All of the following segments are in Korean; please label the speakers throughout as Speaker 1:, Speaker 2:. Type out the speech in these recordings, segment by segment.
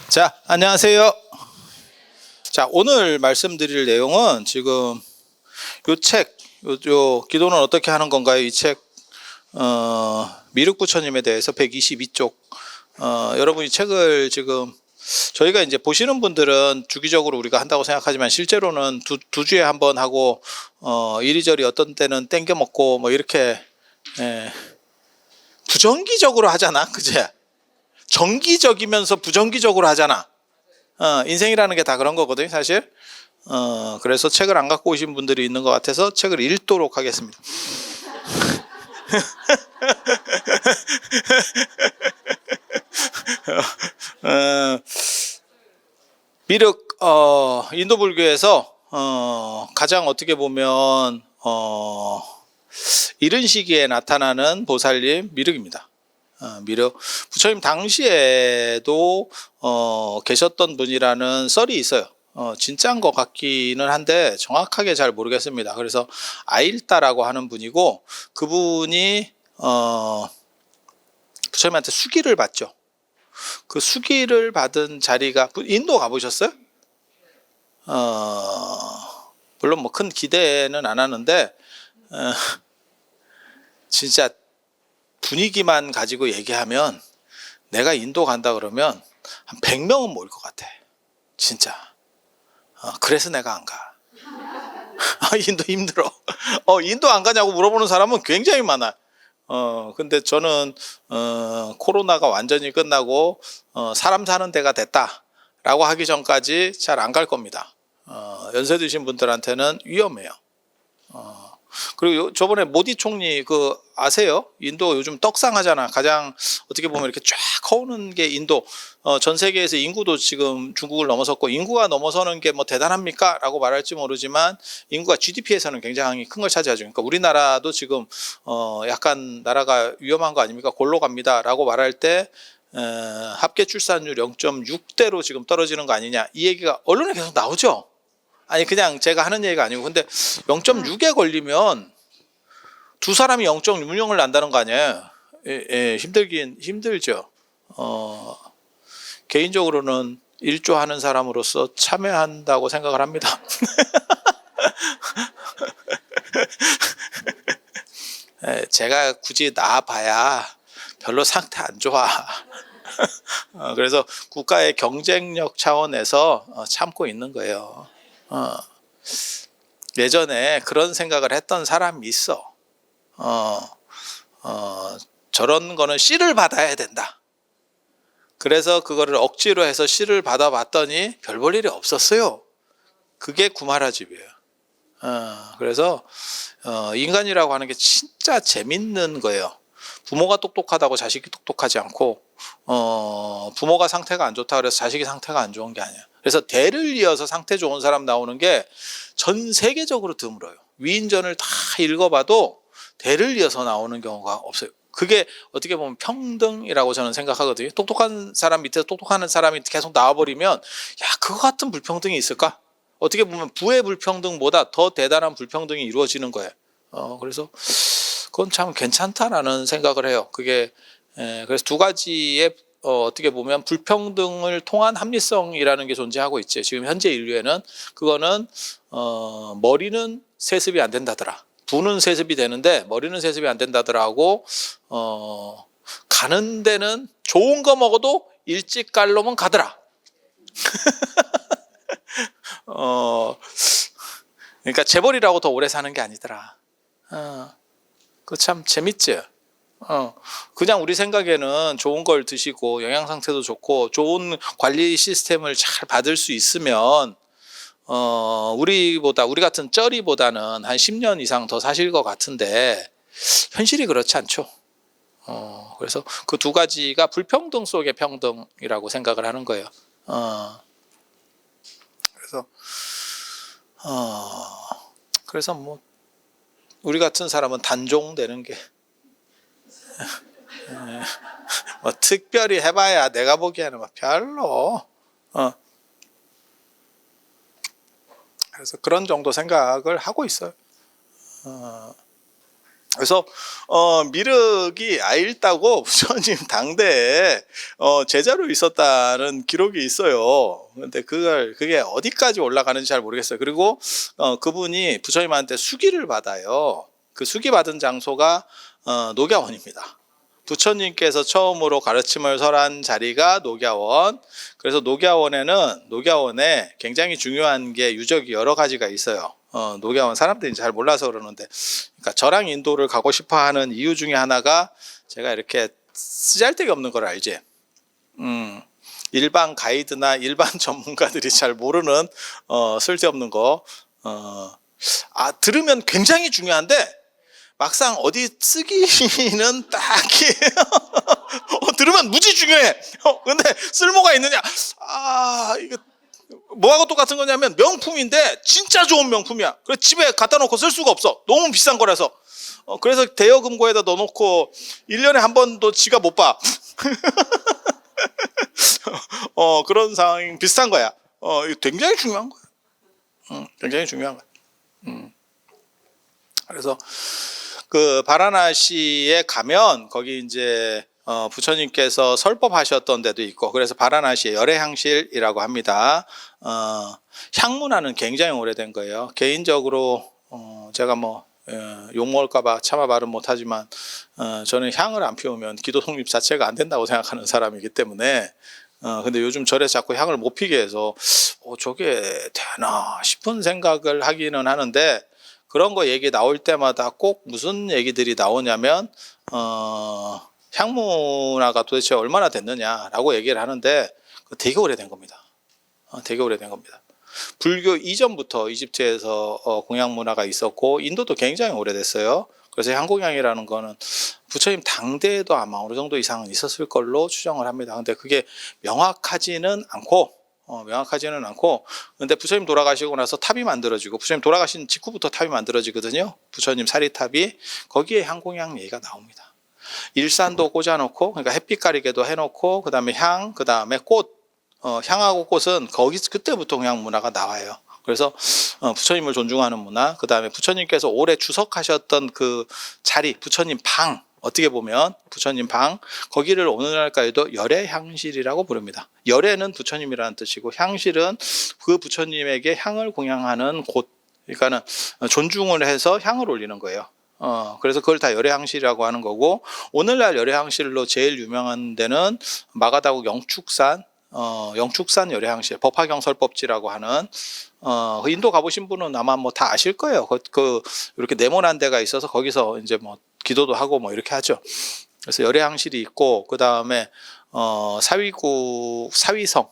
Speaker 1: 자, 안녕하세요. 자, 오늘 말씀드릴 내용은 지금 요 책, 기도는 어떻게 하는 건가요? 이 책, 미륵부처님에 대해서 122쪽. 여러분이 책을 지금 저희가 이제 보시는 분들은 주기적으로 우리가 한다고 생각하지만 실제로는 두 주에 한 번 하고, 이리저리 어떤 때는 땡겨 먹고 뭐 이렇게, 부정기적으로 하잖아. 그제? 정기적이면서 부정기적으로 하잖아. 인생이라는 게 다 그런 거거든요, 사실. 그래서 책을 안 갖고 오신 분들이 있는 것 같아서 책을 읽도록 하겠습니다. 미륵, 인도 불교에서 가장 어떻게 보면 이른 시기에 나타나는 보살님 미륵입니다. 미륵 부처님 당시에도 계셨던 분이라는 썰이 있어요. 진짜인 것 같기는 한데 정확하게 잘 모르겠습니다. 그래서 아일다라고 하는 분이고, 그분이 부처님한테 수기를 받죠. 그 수기를 받은 자리가, 인도 가보셨어요? 물론 뭐 큰 기대는 안 하는데 진짜 분위기만 가지고 얘기하면, 내가 인도 간다 그러면 한 100명은 모일 것 같아. 진짜. 그래서 내가 안 가. 인도 힘들어. 인도 안 가냐고 물어보는 사람은 굉장히 많아. 근데 저는 코로나가 완전히 끝나고 사람 사는 데가 됐다라고 하기 전까지 잘 안 갈 겁니다. 연세 드신 분들한테는 위험해요. 그리고 저번에 모디 총리 아세요? 인도 요즘 떡상하잖아. 가장 어떻게 보면 이렇게 쫙 커오는 게 인도. 전 세계에서 인구도 지금 중국을 넘어섰고, 인구가 넘어서는 게 뭐 대단합니까? 라고 말할지 모르지만 인구가 GDP에서는 굉장히 큰 걸 차지하죠. 그러니까 우리나라도 지금 약간 나라가 위험한 거 아닙니까? 골로 갑니다 라고 말할 때 합계 출산율 0.6대로 지금 떨어지는 거 아니냐, 이 얘기가 언론에 계속 나오죠. 아니, 그냥 제가 하는 얘기가 아니고, 근데 0.6에 걸리면 두 사람이 0.6명을 난다는 거 아니에요. 힘들긴 힘들죠. 개인적으로는 일조하는 사람으로서 참여한다고 생각을 합니다. 제가 굳이 나와봐야 별로 상태 안 좋아. 그래서 국가의 경쟁력 차원에서 참고 있는 거예요. 예전에 그런 생각을 했던 사람이 있어. 저런 거는 씨를 받아야 된다. 그래서 그거를 억지로 해서 씨를 받아봤더니 별 볼 일이 없었어요. 그게 구마라집이에요. 그래서 인간이라고 하는 게 진짜 재밌는 거예요. 부모가 똑똑하다고 자식이 똑똑하지 않고, 부모가 상태가 안 좋다 그래서 자식이 상태가 안 좋은 게 아니야. 그래서 대를 이어서 상태 좋은 사람 나오는 게 전 세계적으로 드물어요. 위인전을 다 읽어봐도 대를 이어서 나오는 경우가 없어요. 그게 어떻게 보면 평등이라고 저는 생각하거든요. 똑똑한 사람 밑에서 똑똑한 사람이 계속 나와버리면, 야, 그거 같은 불평등이 있을까? 어떻게 보면 부의 불평등보다 더 대단한 불평등이 이루어지는 거예요. 그래서 그건 참 괜찮다라는 생각을 해요. 그게 그래서 두 가지의 어떻게 보면 불평등을 통한 합리성이라는 게 존재하고 있지. 지금 현재 인류에는 그거는 머리는 세습이 안 된다더라. 부는 세습이 되는데 머리는 세습이 안 된다더라 하고, 가는 데는 좋은 거 먹어도 일찍 갈 놈은 가더라. 그러니까 재벌이라고 더 오래 사는 게 아니더라. 그거 참 재밌지. 그냥 우리 생각에는 좋은 걸 드시고 영양 상태도 좋고 좋은 관리 시스템을 잘 받을 수 있으면 우리 같은 쩌리보다는 한 10년 이상 더 사실 것 같은데, 현실이 그렇지 않죠. 그래서 그 두 가지가 불평등 속의 평등이라고 생각을 하는 거예요. 그래서 뭐 우리 같은 사람은 단종되는 게 뭐 특별히 해봐야 내가 보기에는 뭐 별로. 그래서 그런 정도 생각을 하고 있어요. 그래서 미륵이 아일다고 부처님 당대에 제자로 있었다는 기록이 있어요. 근데 그게 어디까지 올라가는지 잘 모르겠어요. 그리고 그분이 부처님한테 수기를 받아요. 그 수기 받은 장소가 녹야원입니다. 부처님께서 처음으로 가르침을 설한 자리가 녹야원. 그래서 녹야원에 굉장히 중요한 게 유적이 여러 가지가 있어요. 녹야원 사람들이 잘 몰라서 그러는데, 그러니까 저랑 인도를 가고 싶어 하는 이유 중에 하나가 제가 이렇게 쓰잘데기 없는 걸 알지. 일반 가이드나 일반 전문가들이 잘 모르는 쓸데없는 거 들으면 굉장히 중요한데 막상 어디 쓰기는 딱히 들으면 무지 중요해. 근데 쓸모가 있느냐? 이거 뭐하고 똑같은 거냐면 명품인데 진짜 좋은 명품이야. 그래서 집에 갖다 놓고 쓸 수가 없어. 너무 비싼 거라서. 그래서 대여금고에다 넣어놓고 1년에 한 번도 지가 못 봐. 그런 상황이 비슷한 거야. 이거 굉장히 중요한 거야. 굉장히 중요한 거야. 그래서 그 바라나시에 가면 거기 이제 부처님께서 설법하셨던 데도 있고, 그래서 바라나시의 열애향실이라고 합니다. 향문화는 굉장히 오래된 거예요. 개인적으로 제가 욕먹을까봐 차마 말은 못하지만 저는 향을 안 피우면 기도 성립 자체가 안 된다고 생각하는 사람이기 때문에 근데 요즘 절에서 자꾸 향을 못 피게 해서 저게 되나 싶은 생각을 하기는 하는데, 그런 거 얘기 나올 때마다 꼭 무슨 얘기들이 나오냐면 향문화가 도대체 얼마나 됐느냐라고 얘기를 하는데 되게 오래된 겁니다. 되게 오래된 겁니다. 불교 이전부터 이집트에서 공양 문화가 있었고 인도도 굉장히 오래됐어요. 그래서 향공양이라는 거는 부처님 당대에도 아마 어느 정도 이상은 있었을 걸로 추정을 합니다. 근데 그게 명확하지는 않고 근데 부처님 돌아가시고 나서 탑이 만들어지고, 부처님 돌아가신 직후부터 탑이 만들어지거든요. 부처님 사리탑이. 거기에 향공양 얘기가 나옵니다. 일산도 꽂아놓고, 그러니까 햇빛 가리개도 해놓고, 그 다음에 향, 그 다음에 꽃, 향하고 꽃은 그때부터 그냥 문화가 나와요. 그래서 부처님을 존중하는 문화, 그 다음에 부처님께서 오래 주석하셨던 그 자리, 부처님 방, 어떻게 보면 부처님 방, 거기를 오늘날까지도 열애향실이라고 부릅니다. 열애는 부처님이라는 뜻이고 향실은 그 부처님에게 향을 공양하는 곳, 그러니까는 존중을 해서 향을 올리는 거예요. 그래서 그걸 다 열애향실이라고 하는 거고, 오늘날 열애향실로 제일 유명한 데는 마가다국 영축산 열애향실, 법화경설법지라고 하는 인도 가보신 분은 아마 다 아실 거예요. 이렇게 네모난 데가 있어서 거기서 이제 기도도 하고 이렇게 하죠. 그래서 열애향실이 있고, 그 다음에 사위성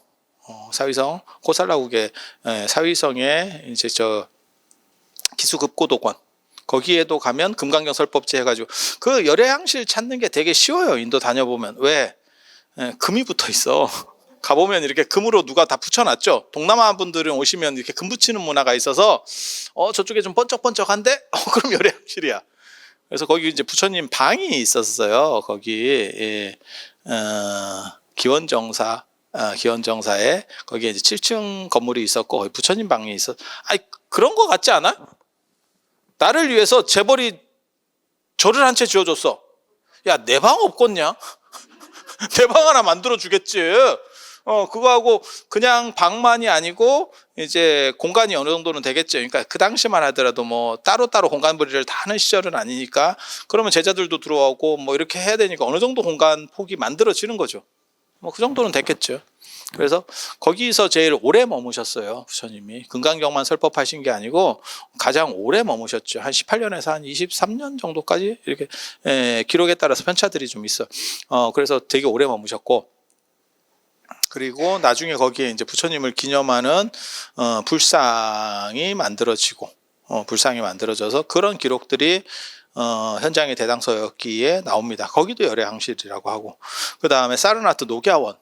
Speaker 1: 코살라국의 사위성에 이제 기수급고도권, 거기에도 가면 금강경설법지 해가지고 그 열애향실 찾는 게 되게 쉬워요. 인도 다녀보면. 왜? 금이 붙어 있어. 가보면 이렇게 금으로 누가 다 붙여놨죠. 동남아 분들은 오시면 이렇게 금 붙이는 문화가 있어서 저쪽에 좀 번쩍번쩍한데 그럼 열애향실이야. 그래서 거기 이제 부처님 방이 있었어요. 거기 기원정사에 거기에 이제 7층 건물이 있었고 거기 부처님 방이 있었. 그런 거 같지 않아? 나를 위해서 재벌이 절을 한 채 지어줬어. 야, 내 방 없겠냐? 내 방 하나 만들어 주겠지. 그거하고 그냥 방만이 아니고 이제 공간이 어느 정도는 되겠죠. 그러니까 그 당시만 하더라도 따로따로 공간 분리를 다 하는 시절은 아니니까, 그러면 제자들도 들어오고 이렇게 해야 되니까 어느 정도 공간 폭이 만들어지는 거죠. 그 정도는 됐겠죠. 그래서 거기서 제일 오래 머무셨어요. 부처님이 금강경만 설법하신 게 아니고 가장 오래 머무셨죠. 한 18년에서 한 23년 정도까지 이렇게 기록에 따라서 편차들이 좀 있어. 그래서 되게 오래 머무셨고, 그리고 나중에 거기에 이제 부처님을 기념하는 불상이 만들어져서 그런 기록들이 현장의 대당서였기에 나옵니다. 거기도 열애향실이라고 하고, 그 다음에 사르나트 녹야원,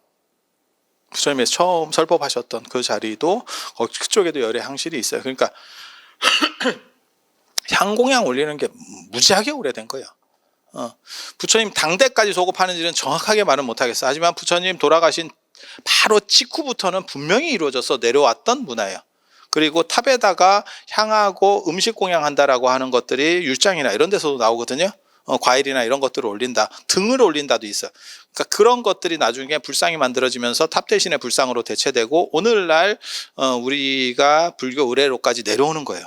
Speaker 1: 부처님이 처음 설법하셨던 그 자리도 그쪽에도 열애향실이 있어요. 그러니까 향공양 올리는 게 무지하게 오래된 거예요. 부처님 당대까지 소급하는지는 정확하게 말은 못하겠어요. 하지만 부처님 돌아가신 바로 직후부터는 분명히 이루어져서 내려왔던 문화예요. 그리고 탑에다가 향하고 음식 공양한다라고 하는 것들이 율장이나 이런 데서도 나오거든요. 과일이나 이런 것들을 올린다, 등을 올린다도 있어요. 그러니까 그런 것들이 나중에 불상이 만들어지면서 탑 대신에 불상으로 대체되고 오늘날 우리가 불교 의례로까지 내려오는 거예요.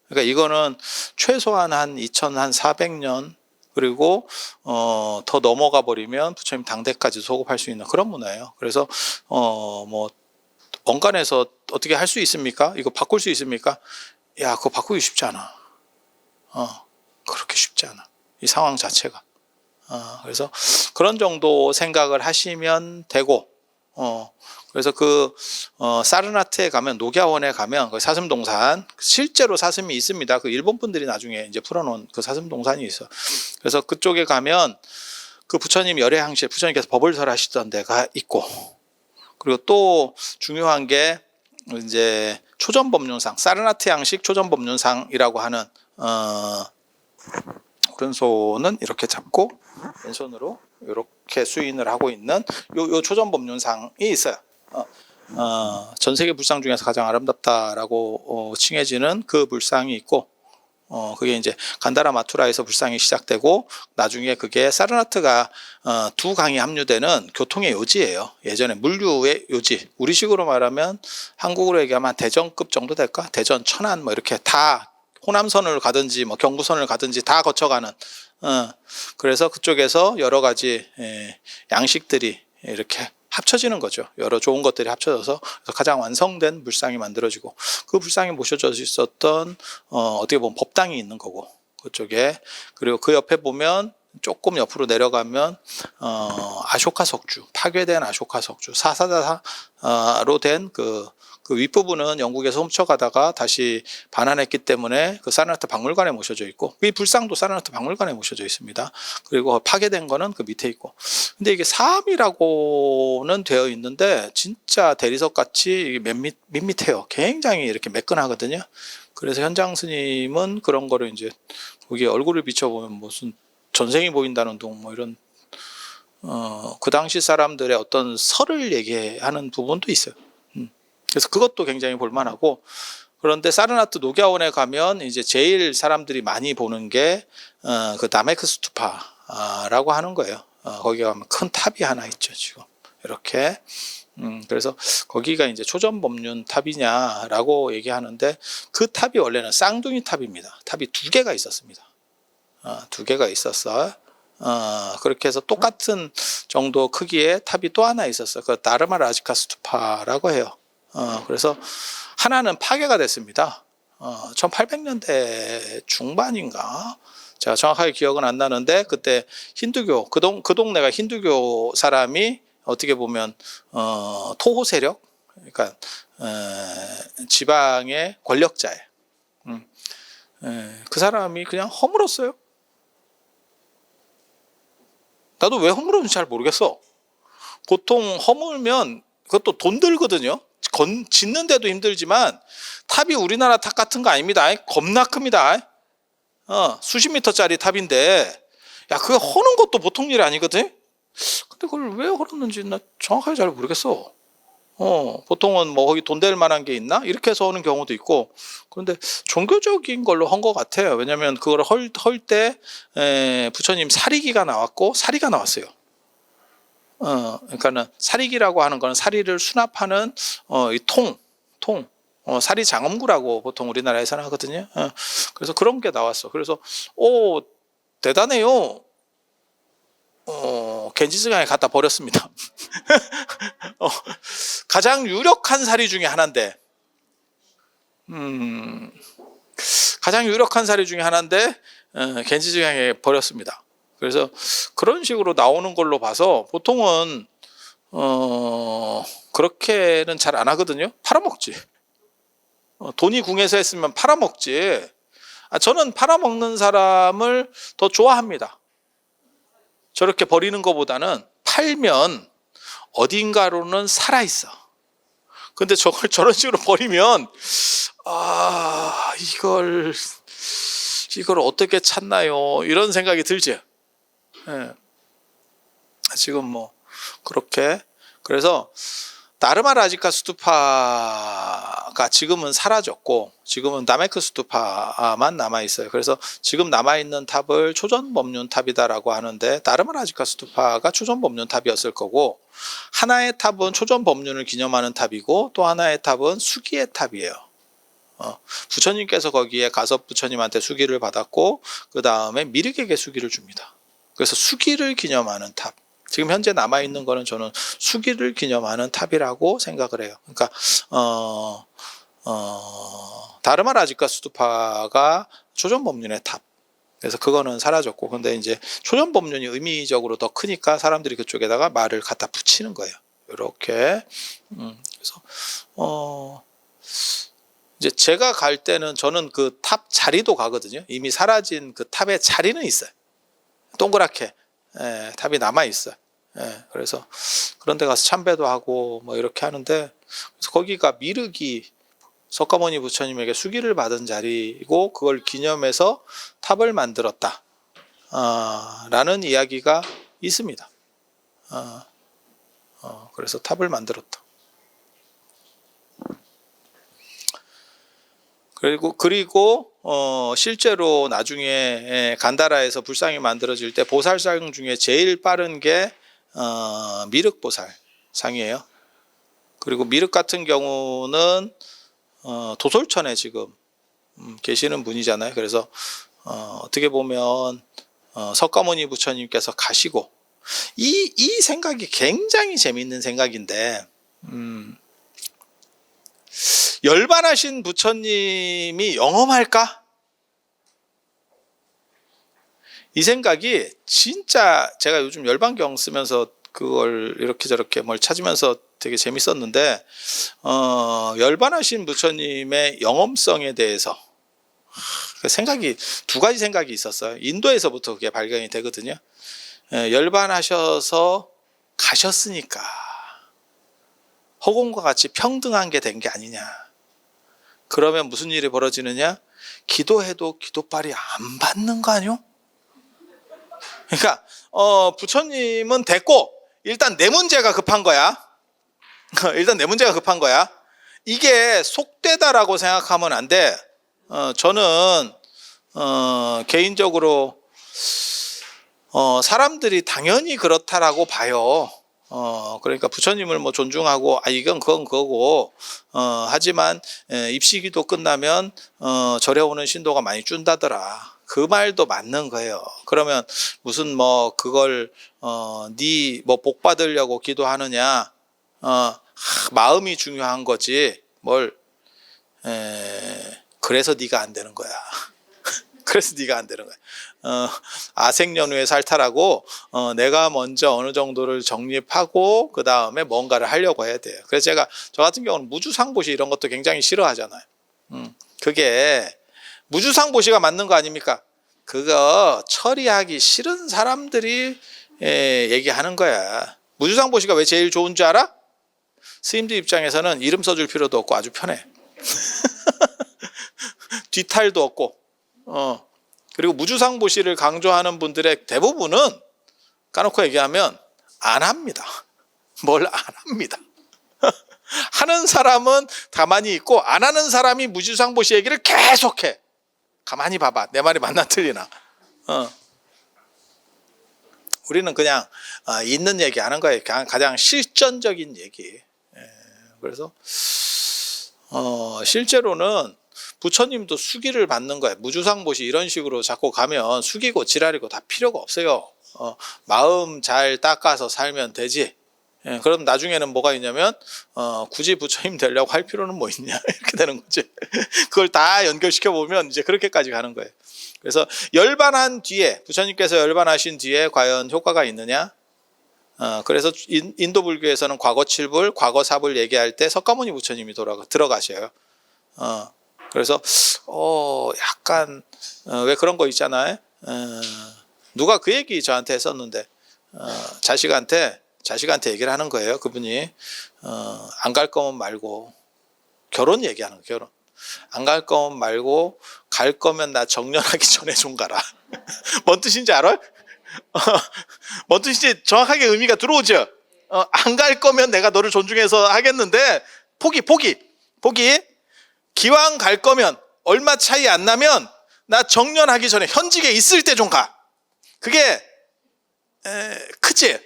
Speaker 1: 그러니까 이거는 최소한 한 2400년 그리고 더 넘어가 버리면 부처님 당대까지 소급할 수 있는 그런 문화예요. 그래서 뭐 원간에서 어떻게 할 수 있습니까? 이거 바꿀 수 있습니까? 야, 그거 바꾸기 쉽지 않아. 그렇게 쉽지 않아. 이 상황 자체가. 그래서 그런 정도 생각을 하시면 되고, 그래서 사르나트에 가면, 녹야원에 가면, 그 사슴동산, 실제로 사슴이 있습니다. 그 일본 분들이 나중에 이제 풀어놓은 그 사슴동산이 있어. 그래서 그쪽에 가면 그 부처님 열애항실, 부처님께서 법을 설하시던 데가 있고, 그리고 또 중요한 게 이제 초전법륜상, 사르나트 양식 초전법륜상이라고 하는, 오른손은 이렇게 잡고 왼손으로 이렇게 수인을 하고 있는 요 초전법륜상이 있어요. 전 세계 불상 중에서 가장 아름답다라고 칭해지는 그 불상이 있고, 그게 이제 간다라 마투라에서 불상이 시작되고 나중에 그게 사르나트가 두 강이 합류되는 교통의 요지예요. 예전에 물류의 요지. 우리식으로 말하면 한국으로 얘기하면 대전급 정도 될까? 대전, 천안 뭐 이렇게 다 호남선을 가든지 뭐 경부선을 가든지 다 거쳐가는. 그래서 그쪽에서 여러 가지 양식들이 이렇게 합쳐지는 거죠. 여러 좋은 것들이 합쳐져서 가장 완성된 불상이 만들어지고 그 불상에 모셔져 있었던 어떻게 보면 법당이 있는 거고 그쪽에. 그리고 그 옆에 보면 조금 옆으로 내려가면 아쇼카 석주, 파괴된 아쇼카 석주, 사사다로 된 그 윗부분은 영국에서 훔쳐가다가 다시 반환했기 때문에 그 사르나트 박물관에 모셔져 있고 이 불상도 사르나트 박물관에 모셔져 있습니다. 그리고 파괴된 거는 그 밑에 있고. 근데 이게 사암이라고는 되어 있는데 진짜 대리석 같이 밋밋해요. 굉장히 이렇게 매끈하거든요. 그래서 현장 스님은 그런 거를 이제 거기에 얼굴을 비춰보면 무슨 전생이 보인다는 둥 뭐 이런 그 당시 사람들의 어떤 설을 얘기하는 부분도 있어요. 그래서 그것도 굉장히 볼만하고. 그런데 사르나트 녹야원에 가면 이제 제일 사람들이 많이 보는 게 그 나메크 스투파라고 하는 거예요. 거기 가면 큰 탑이 하나 있죠 지금 이렇게. 그래서 거기가 이제 초전법륜 탑이냐라고 얘기하는데 그 탑이 원래는 쌍둥이 탑입니다. 탑이 두 개가 있었습니다. 두 개가 있었어. 그렇게 해서 똑같은 정도 크기의 탑이 또 하나 있었어요. 그 나르마 라지카 스투파라고 해요. 그래서 하나는 파괴가 됐습니다. 1800년대 중반인가? 제가 정확하게 기억은 안 나는데 그때 힌두교 그 동네가 힌두교 사람이 어떻게 보면 토호 세력, 그러니까 지방의 권력자예요. 그 사람이 그냥 허물었어요. 나도 왜 허물었는지 잘 모르겠어. 보통 허물면 그것도 돈 들거든요. 짓는데도 힘들지만 탑이 우리나라 탑 같은 거 아닙니다. 겁나 큽니다. 수십 미터짜리 탑인데 야 그거 허는 것도 보통 일이 아니거든. 근데 그걸 왜 허렸는지 나 정확하게 잘 모르겠어. 보통은 뭐 거기 돈 될 만한 게 있나 이렇게 해서 하는 경우도 있고. 그런데 종교적인 걸로 한 것 같아요. 왜냐하면 그걸 헐 때 부처님 사리기가 나왔고 사리가 나왔어요. 그러니까는 사리기라고 하는 거는 사리를 수납하는 이 통, 사리 장엄구라고 보통 우리나라에서는 하거든요. 그래서 그런 게 나왔어. 그래서 대단해요. 겐지스강에 갖다 버렸습니다. 가장 유력한 사리 중에 하나인데, 가장 유력한 사리 중에 하나인데 겐지스강에 버렸습니다. 그래서 그런 식으로 나오는 걸로 봐서 보통은 그렇게는 잘 안 하거든요. 팔아먹지. 돈이 궁해서 했으면 팔아먹지. 저는 팔아먹는 사람을 더 좋아합니다. 저렇게 버리는 것보다는 팔면 어딘가로는 살아있어. 근데 저걸 저런 식으로 버리면 이걸 어떻게 찾나요? 이런 생각이 들죠. 지금 뭐 그렇게. 그래서 나르마 라지카 스투파가 지금은 사라졌고 지금은 나메크 스투파만 남아 있어요. 그래서 지금 남아 있는 탑을 초전 법륜 탑이다라고 하는데 나르마 라지카 스투파가 초전 법륜 탑이었을 거고 하나의 탑은 초전 법륜을 기념하는 탑이고 또 하나의 탑은 수기의 탑이에요. 부처님께서 거기에 가서 부처님한테 수기를 받았고 그 다음에 미륵에게 수기를 줍니다. 그래서 수기를 기념하는 탑. 지금 현재 남아있는 거는 저는 수기를 기념하는 탑이라고 생각을 해요. 그러니까 다르마 라지카 스투파가 초전 법륜의 탑. 그래서 그거는 사라졌고 근데 이제 초전 법륜이 의미적으로 더 크니까 사람들이 그쪽에다가 말을 갖다 붙이는 거예요. 이렇게. 그래서 이제 제가 갈 때는 저는 그 탑 자리도 가거든요. 이미 사라진 그 탑의 자리는 있어요. 동그랗게 탑이 남아 있어요. 그래서 그런 데 가서 참배도 하고 뭐 이렇게 하는데 그래서 거기가 미륵이 석가모니 부처님에게 수기를 받은 자리고 그걸 기념해서 탑을 만들었다 라는 이야기가 있습니다. 그래서 탑을 만들었다. 그리고 실제로 나중에 간다라에서 불상이 만들어질 때 보살상 중에 제일 빠른 게 미륵보살상이에요. 그리고 미륵 같은 경우는 도솔천에 지금 계시는 분이잖아요. 그래서 어떻게 보면 석가모니 부처님께서 가시고 이 생각이 굉장히 재미있는 생각인데 열반하신 부처님이 영험할까? 이 생각이 진짜 제가 요즘 열반경 쓰면서 그걸 이렇게 저렇게 뭘 찾으면서 되게 재밌었는데 열반하신 부처님의 영험성에 대해서 생각이 두 가지 생각이 있었어요. 인도에서부터 그게 발견이 되거든요. 열반하셔서 가셨으니까 허공과 같이 평등한 게 된 게 아니냐. 그러면 무슨 일이 벌어지느냐? 기도해도 기도빨이 안 받는 거 아니요? 그러니까 부처님은 됐고 일단 내 문제가 급한 거야. 일단 내 문제가 급한 거야. 이게 속되다라고 생각하면 안 돼. 저는 개인적으로 사람들이 당연히 그렇다라고 봐요. 그러니까 부처님을 뭐 존중하고 이건 그건 그거고 하지만 입시기도 끝나면 절에 오는 신도가 많이 준다더라. 그 말도 맞는 거예요. 그러면 무슨 뭐 그걸 네 뭐 복 받으려고 기도하느냐? 마음이 중요한 거지. 그래서 네가 안 되는 거야. 그래서 네가 안 되는 거야. 아생연후의 살타라고 내가 먼저 어느 정도를 정립하고 그 다음에 뭔가를 하려고 해야 돼요. 그래서 저 같은 경우는 무주상보시 이런 것도 굉장히 싫어하잖아요. 그게 무주상보시가 맞는 거 아닙니까? 그거 처리하기 싫은 사람들이 얘기하는 거야. 무주상보시가 왜 제일 좋은 줄 알아? 스님들 입장에서는 이름 써줄 필요도 없고 아주 편해. 뒤탈도 없고 그리고 무주상보시를 강조하는 분들의 대부분은 까놓고 얘기하면 안 합니다. 뭘 안 합니다. 하는 사람은 가만히 있고 안 하는 사람이 무주상보시 얘기를 계속해. 가만히 봐봐. 내 말이 맞나 틀리나. 우리는 그냥 있는 얘기 하는 거예요. 가장 실전적인 얘기. 그래서 실제로는 부처님도 수기를 받는 거예요. 무주상보시 이런 식으로 자꾸 가면 수기고 지랄이고 다 필요가 없어요. 마음 잘 닦아서 살면 되지. 그럼 나중에는 뭐가 있냐면 굳이 부처님 되려고 할 필요는 뭐 있냐 이렇게 되는 거지. 그걸 다 연결시켜 보면 이제 그렇게까지 가는 거예요. 그래서 열반한 뒤에 부처님께서 열반하신 뒤에 과연 효과가 있느냐? 그래서 인도 불교에서는 과거 7불, 과거 4불 얘기할 때 석가모니 부처님이 들어가셔요. 그래서 약간 왜 그런 거 있잖아요. 누가 그 얘기 저한테 했었는데 자식한테 얘기를 하는 거예요. 그분이 안 갈 거면 말고 결혼 얘기하는 거예요. 결혼 안 갈 거면 말고 갈 거면 나 정년하기 전에 좀 가라. 뭔 뜻인지 알아요? 뭔 뜻인지 정확하게 의미가 들어오죠. 안 갈 거면 내가 너를 존중해서 하겠는데 포기. 기왕 갈 거면 얼마 차이 안 나면 나 정년하기 전에 현직에 있을 때 좀 가. 그게 크지?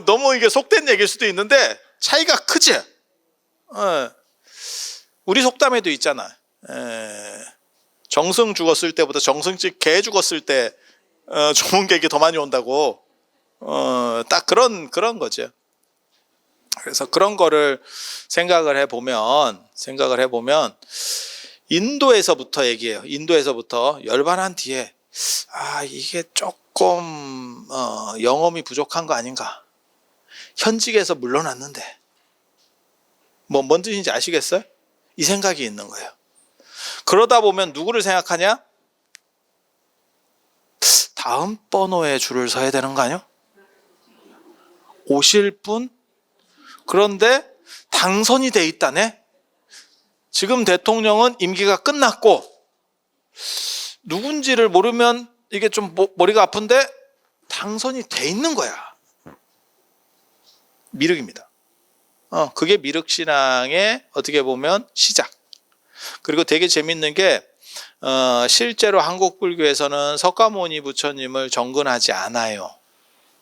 Speaker 1: 너무 이게 속된 얘기일 수도 있는데 차이가 크지? 우리 속담에도 있잖아. 정승 죽었을 때보다 정승집 개 죽었을 때 좋은 객이 더 많이 온다고. 딱 그런 거죠. 그래서 그런 거를 생각을 해보면 인도에서부터 얘기해요. 인도에서부터 열반한 뒤에 이게 조금 영험이 부족한 거 아닌가. 현직에서 물러났는데 뭔 뜻인지 아시겠어요? 이 생각이 있는 거예요. 그러다 보면 누구를 생각하냐? 다음 번호에 줄을 서야 되는 거 아니요? 오실 분? 그런데 당선이 돼 있다네? 지금 대통령은 임기가 끝났고 누군지를 모르면 이게 좀 머리가 아픈데 당선이 돼 있는 거야. 미륵입니다. 그게 미륵신앙의 어떻게 보면 시작. 그리고 되게 재밌는 게 실제로 한국 불교에서는 석가모니 부처님을 정근하지 않아요.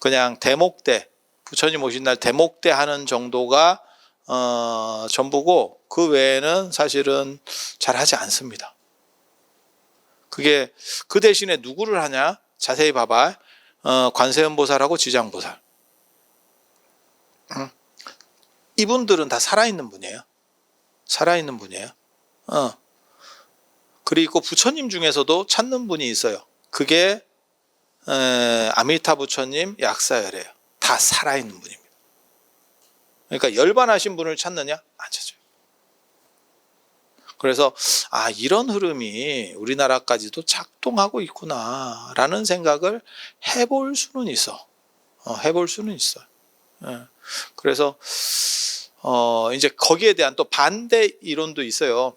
Speaker 1: 그냥 대목대, 부처님 오신 날 대목대 하는 정도가 전부고 그 외에는 사실은 잘 하지 않습니다. 그게 그 대신에 누구를 하냐? 자세히 봐봐. 관세음보살하고 지장보살. 이분들은 다 살아있는 분이에요. 살아있는 분이에요. 그리고 부처님 중에서도 찾는 분이 있어요. 그게 아미타 부처님 약사열이에요. 다 살아있는 분입니다. 그러니까 열반하신 분을 찾느냐? 안 찾아요. 그래서 이런 흐름이 우리나라까지도 작동하고 있구나 라는 생각을 해볼 수는 있어. 해볼 수는 있어요. 그래서 이제 거기에 대한 또 반대 이론도 있어요.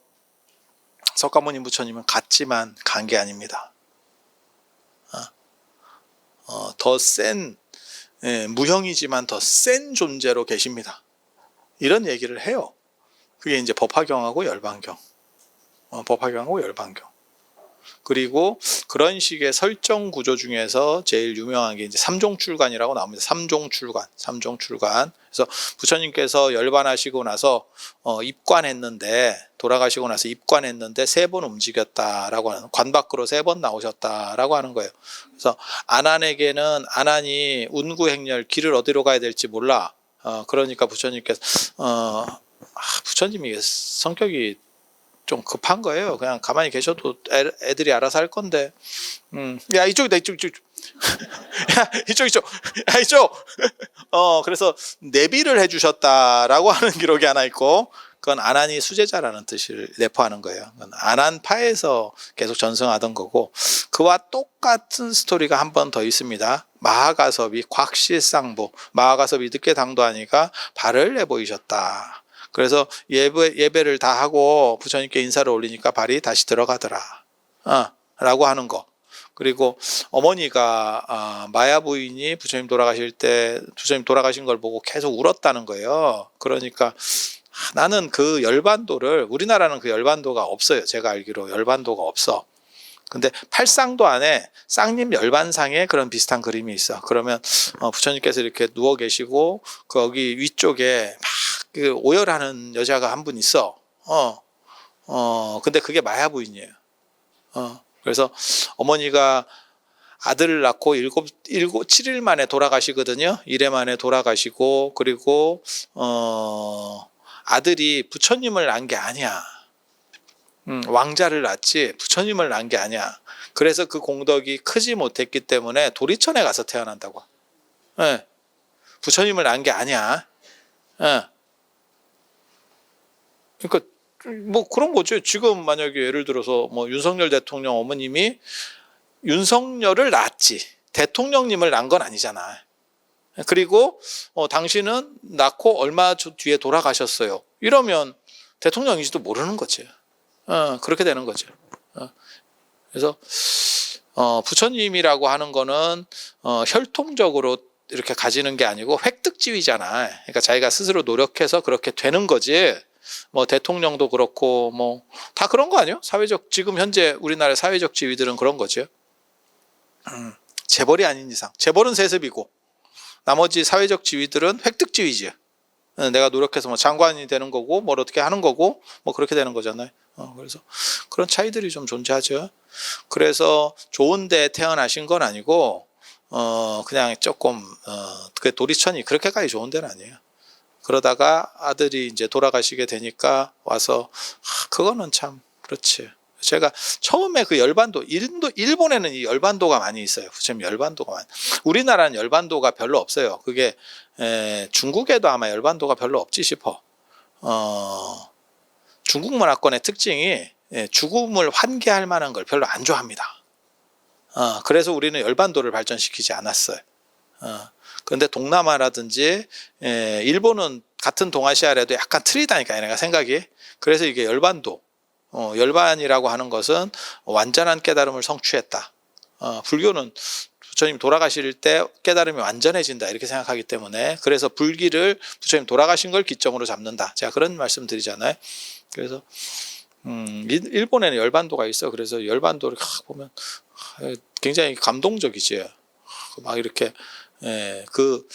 Speaker 1: 석가모니 부처님은 갔지만 간 게 아닙니다. 더 센, 무형이지만 더 센 존재로 계십니다. 이런 얘기를 해요. 그게 이제 법화경하고 열반경. 법화경하고 열반경. 그리고 그런 식의 설정 구조 중에서 제일 유명한 게 이제 삼종출관이라고 나옵니다. 삼종출관. 그래서 부처님께서 열반하시고 나서 돌아가시고 나서 입관했는데 3번 움직였다라고 하는, 관 밖으로 3번 나오셨다라고 하는 거예요. 그래서 아난에게는 아난이 운구행렬 길을 어디로 가야 될지 몰라. 그러니까 부처님께서 부처님이 성격이 좀 급한 거예요. 그냥 가만히 계셔도 애들이 알아서 할 건데. 야, 이쪽이다, 이쪽. 야, 이쪽. 그래서 내비를 해주셨다라고 하는 기록이 하나 있고, 그건 아난이 수제자라는 뜻을 내포하는 거예요. 아난파에서 계속 전승하던 거고, 그와 똑같은 스토리가 한 번 더 있습니다. 마하가섭이 곽실상보, 마하가섭이 늦게 당도하니까 발을 내보이셨다. 그래서 예배를 다 하고 부처님께 인사를 올리니까 발이 다시 들어가더라. 라고 하는 거. 그리고 어머니가 마야 부인이 부처님 돌아가실 때 부처님 돌아가신 걸 보고 계속 울었다는 거예요. 그러니까 나는 그 열반도를, 우리나라는 그 열반도가 없어요. 제가 알기로 열반도가 없어. 근데 팔상도 안에 쌍림 열반상에 그런 비슷한 그림이 있어. 그러면 부처님께서 이렇게 누워 계시고 거기 위쪽에 막 그 오열하는 여자가 한 분 있어. 근데 그게 마야 부인이에요. 그래서 어머니가 아들을 낳고 7일 만에 돌아가시거든요. 1회 만에 돌아가시고, 그리고 아들이 부처님을 낳은 게 아니야. 왕자를 낳지 부처님을 낳은 게 아니야. 그래서 그 공덕이 크지 못했기 때문에 도리천에 가서 태어난다고. 부처님을 낳은 게 아니야. 그러니까 뭐 그런 거죠. 지금 만약에 예를 들어서 뭐 윤석열 대통령 어머님이 윤석열을 낳았지 대통령님을 낳은 건 아니잖아. 그리고 당신은 낳고 얼마 뒤에 돌아가셨어요. 이러면 대통령인지도 모르는 거죠. 그렇게 되는 거죠. 그래서 부처님이라고 하는 거는 혈통적으로 이렇게 가지는 게 아니고 획득주의잖아. 그러니까 자기가 스스로 노력해서 그렇게 되는 거지. 뭐 대통령도 그렇고 뭐 다 그런 거 아니에요? 사회적 지금 현재 우리나라의 사회적 지위들은 그런 거죠. 재벌이 아닌 이상. 재벌은 세습이고 나머지 사회적 지위들은 획득주의지. 내가 노력해서 뭐 장관이 되는 거고 뭘 어떻게 하는 거고 뭐 그렇게 되는 거잖아요. 그래서 그런 차이들이 좀 존재하죠. 그래서 좋은데 태어나신 건 아니고 그냥 조금 그 도리천이 그렇게까지 좋은 데는 아니에요. 그러다가 아들이 이제 돌아가시게 되니까 와서 그거는 참 그렇지. 제가 처음에 그 열반도 일본에는 이 열반도가 많이 있어요. 부처님 열반도가 많이. 우리나라는 열반도가 별로 없어요. 그게 중국에도 아마 열반도가 별로 없지 싶어. 중국 문화권의 특징이 죽음을 환기할 만한 걸 별로 안 좋아합니다. 그래서 우리는 열반도를 발전시키지 않았어요. 그런데 동남아라든지 일본은 같은 동아시아라도 약간 틀리다니까 내가 생각이. 그래서 이게 열반도 열반이라고 하는 것은 완전한 깨달음을 성취했다. 불교는 부처님 돌아가실 때 깨달음이 완전해진다 이렇게 생각하기 때문에 그래서 불기를 부처님 돌아가신 걸 기점으로 잡는다. 제가 그런 말씀 드리잖아요. 그래서 일본에는 열반도가 있어. 그래서 열반도를 보면 굉장히 감동적이지. 막 이렇게 그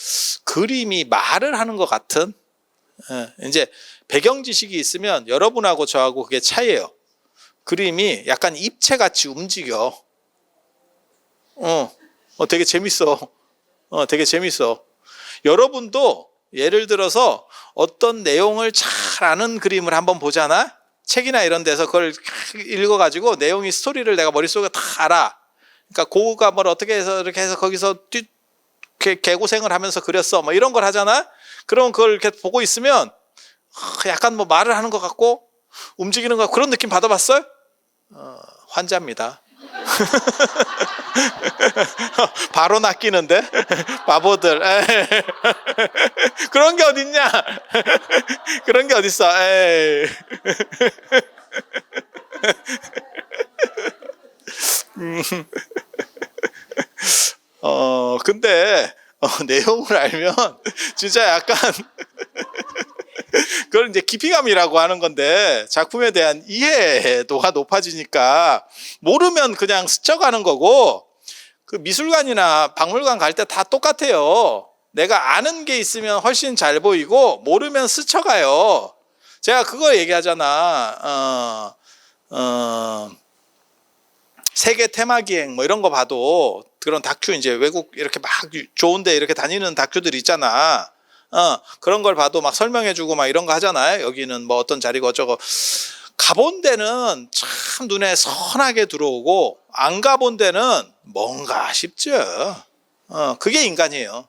Speaker 1: 그림이 말을 하는 것 같은 이제 배경 지식이 있으면 여러분하고 저하고 그게 차이예요. 그림이 약간 입체같이 움직여. 되게 재밌어. 되게 재밌어. 여러분도 예를 들어서 어떤 내용을 잘 아는 그림을 한번 보잖아. 책이나 이런 데서 그걸 읽어가지고 내용이 스토리를 내가 머릿속에 다 알아. 그러니까 고우가 뭘 어떻게 해서 이렇게 해서 거기서 개고생을 하면서 그렸어. 뭐 이런 걸 하잖아. 그러면 그걸 이렇게 보고 있으면 약간 뭐 말을 하는 것 같고 움직이는 것 같고 그런 느낌 받아봤어요? 환자입니다. 바로 낚이는데 바보들. 그런 게 어딨냐? 그런 게 어딨어? 에이. 근데 내용을 알면 진짜 약간 그걸 이제 깊이감이라고 하는 건데 작품에 대한 이해도가 높아지니까 모르면 그냥 스쳐가는 거고 그 미술관이나 박물관 갈 때 다 똑같아요. 내가 아는 게 있으면 훨씬 잘 보이고 모르면 스쳐가요. 제가 그거 얘기하잖아. 세계 테마기행 뭐 이런 거 봐도 그런 다큐 이제 외국 이렇게 막 좋은데 이렇게 다니는 다큐들 있잖아. 그런 걸 봐도 막 설명해주고 막 이런 거 하잖아요. 여기는 뭐 어떤 자리고 어쩌고. 가본 데는 참 눈에 선하게 들어오고 안 가본 데는 뭔가 싶죠. 그게 인간이에요.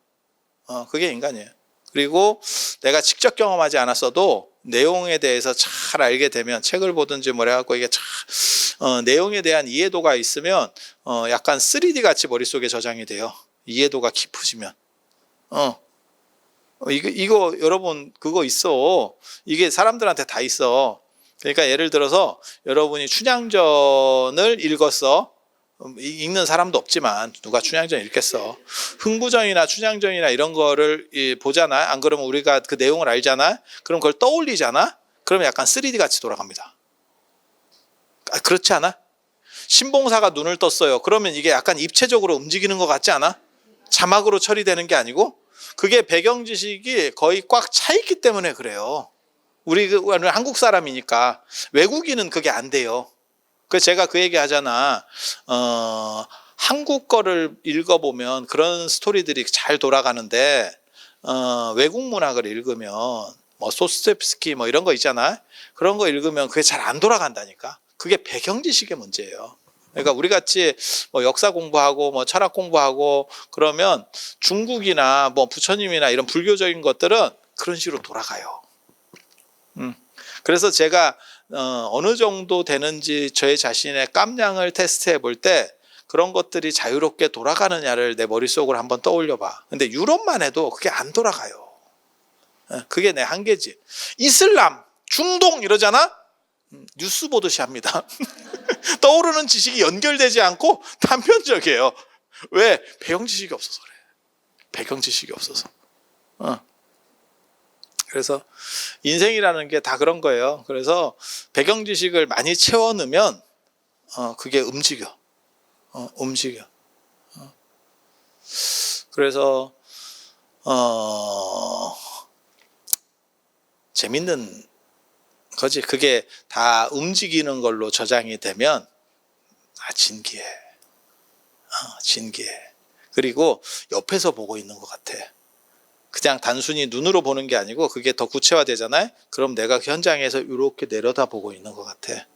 Speaker 1: 그게 인간이에요. 그리고 내가 직접 경험하지 않았어도 내용에 대해서 잘 알게 되면 책을 보든지 뭐 해갖고 이게 참 내용에 대한 이해도가 있으면 약간 3D 같이 머릿속에 저장이 돼요. 이해도가 깊으시면. 이거 여러분 그거 있어. 이게 사람들한테 다 있어. 그러니까 예를 들어서 여러분이 춘향전을 읽었어. 읽는 사람도 없지만 누가 춘향전 읽겠어. 흥부전이나 춘향전이나 이런 거를 보잖아. 안 그러면 우리가 그 내용을 알잖아. 그럼 그걸 떠올리잖아. 그러면 약간 3D 같이 돌아갑니다. 그렇지 않아? 신봉사가 눈을 떴어요. 그러면 이게 약간 입체적으로 움직이는 것 같지 않아? 자막으로 처리되는 게 아니고 그게 배경 지식이 거의 꽉 차 있기 때문에 그래요. 우리는 한국 사람이니까 외국인은 그게 안 돼요. 그래서 제가 그 얘기 하잖아. 한국 거를 읽어보면 그런 스토리들이 잘 돌아가는데 외국 문학을 읽으면 뭐 소스텝스키 뭐 이런 거 있잖아. 그런 거 읽으면 그게 잘 안 돌아간다니까. 그게 배경 지식의 문제예요. 그러니까 우리 같이 뭐 역사 공부하고 뭐 철학 공부하고 그러면 중국이나 뭐 부처님이나 이런 불교적인 것들은 그런 식으로 돌아가요. 그래서 제가 어느 정도 되는지 저의 자신의 깜냥을 테스트해 볼 때 그런 것들이 자유롭게 돌아가느냐를 내 머릿속으로 한번 떠올려 봐. 근데 유럽만 해도 그게 안 돌아가요. 그게 내 한계지. 이슬람, 중동 이러잖아? 뉴스 보듯이 합니다. 떠오르는 지식이 연결되지 않고 단편적이에요. 왜? 배경 지식이 없어서 그래. 배경 지식이 없어서. 그래서 인생이라는 게 다 그런 거예요. 그래서 배경 지식을 많이 채워 넣으면 그게 움직여. 움직여. 그래서 재밌는 거지. 그게 다 움직이는 걸로 저장이 되면 진기해. 진기해. 그리고 옆에서 보고 있는 것 같아. 그냥 단순히 눈으로 보는 게 아니고 그게 더 구체화되잖아요. 그럼 내가 현장에서 이렇게 내려다보고 있는 것 같아.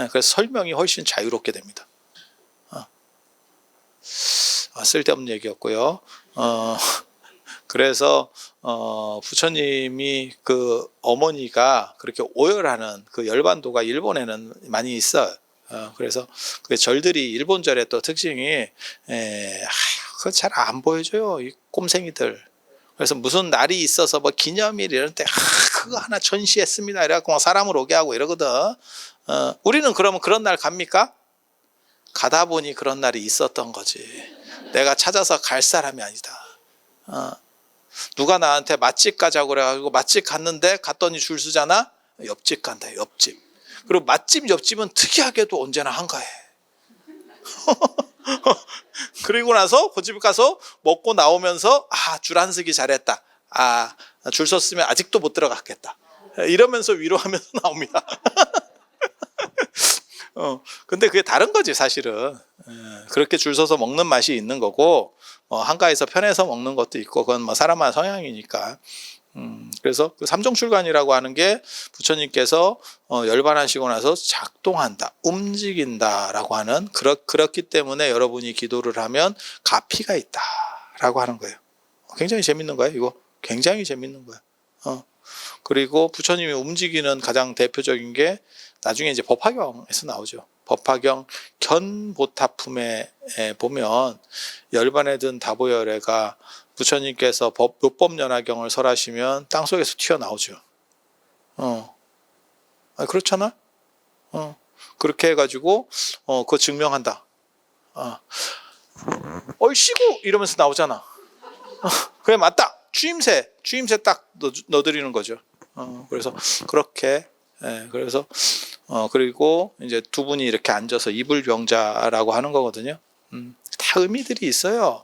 Speaker 1: 그래서 설명이 훨씬 자유롭게 됩니다. 쓸데없는 얘기였고요. 그래서 부처님이 그 어머니가 그렇게 오열하는 그 열반도가 일본에는 많이 있어요. 그래서 그 절들이 일본절의 또 특징이 그거 잘 안 보여줘요, 이 꼼생이들. 그래서 무슨 날이 있어서 뭐 기념일 이런 때 그거 하나 전시했습니다 이래갖고 막 사람을 오게 하고 이러거든. 우리는 그러면 그런 날 갑니까? 가다 보니 그런 날이 있었던 거지. 내가 찾아서 갈 사람이 아니다. 누가 나한테 맛집 가자고 그래가지고 맛집 갔는데 갔더니 줄 서잖아. 옆집 간다, 옆집. 그리고 맛집 옆집은 특이하게도 언제나 한가해. 그리고 나서 그 집 가서 먹고 나오면서 줄 안 서기 잘했다. 줄 섰으면 아직도 못 들어갔겠다. 이러면서 위로하면서 나옵니다. 근데 그게 다른 거지 사실은. 그렇게 줄 서서 먹는 맛이 있는 거고 한가해서 편해서 먹는 것도 있고 그건 뭐 사람마다 성향이니까. 그래서 그 삼종출관이라고 하는 게 부처님께서 열반하시고 나서 작동한다, 움직인다라고 하는 그렇기 때문에 여러분이 기도를 하면 가피가 있다라고 하는 거예요. 굉장히 재밌는 거예요. 이거 굉장히 재밌는 거예요. 그리고 부처님이 움직이는 가장 대표적인 게 나중에 이제 법화경에서 나오죠. 법화경 견보타품에 보면 열반에 든 다보열애가 부처님께서 묘법연화경을 설하시면 땅속에서 튀어나오죠. 그렇잖아. 그렇게 해가지고 그거 증명한다. 얼씨구 이러면서 나오잖아. 그래 맞다. 추임새 딱 넣어드리는 거죠. 그래서 그렇게 그래서 그리고 이제 두 분이 이렇게 앉아서 이불병자라고 하는 거거든요. 다 의미들이 있어요.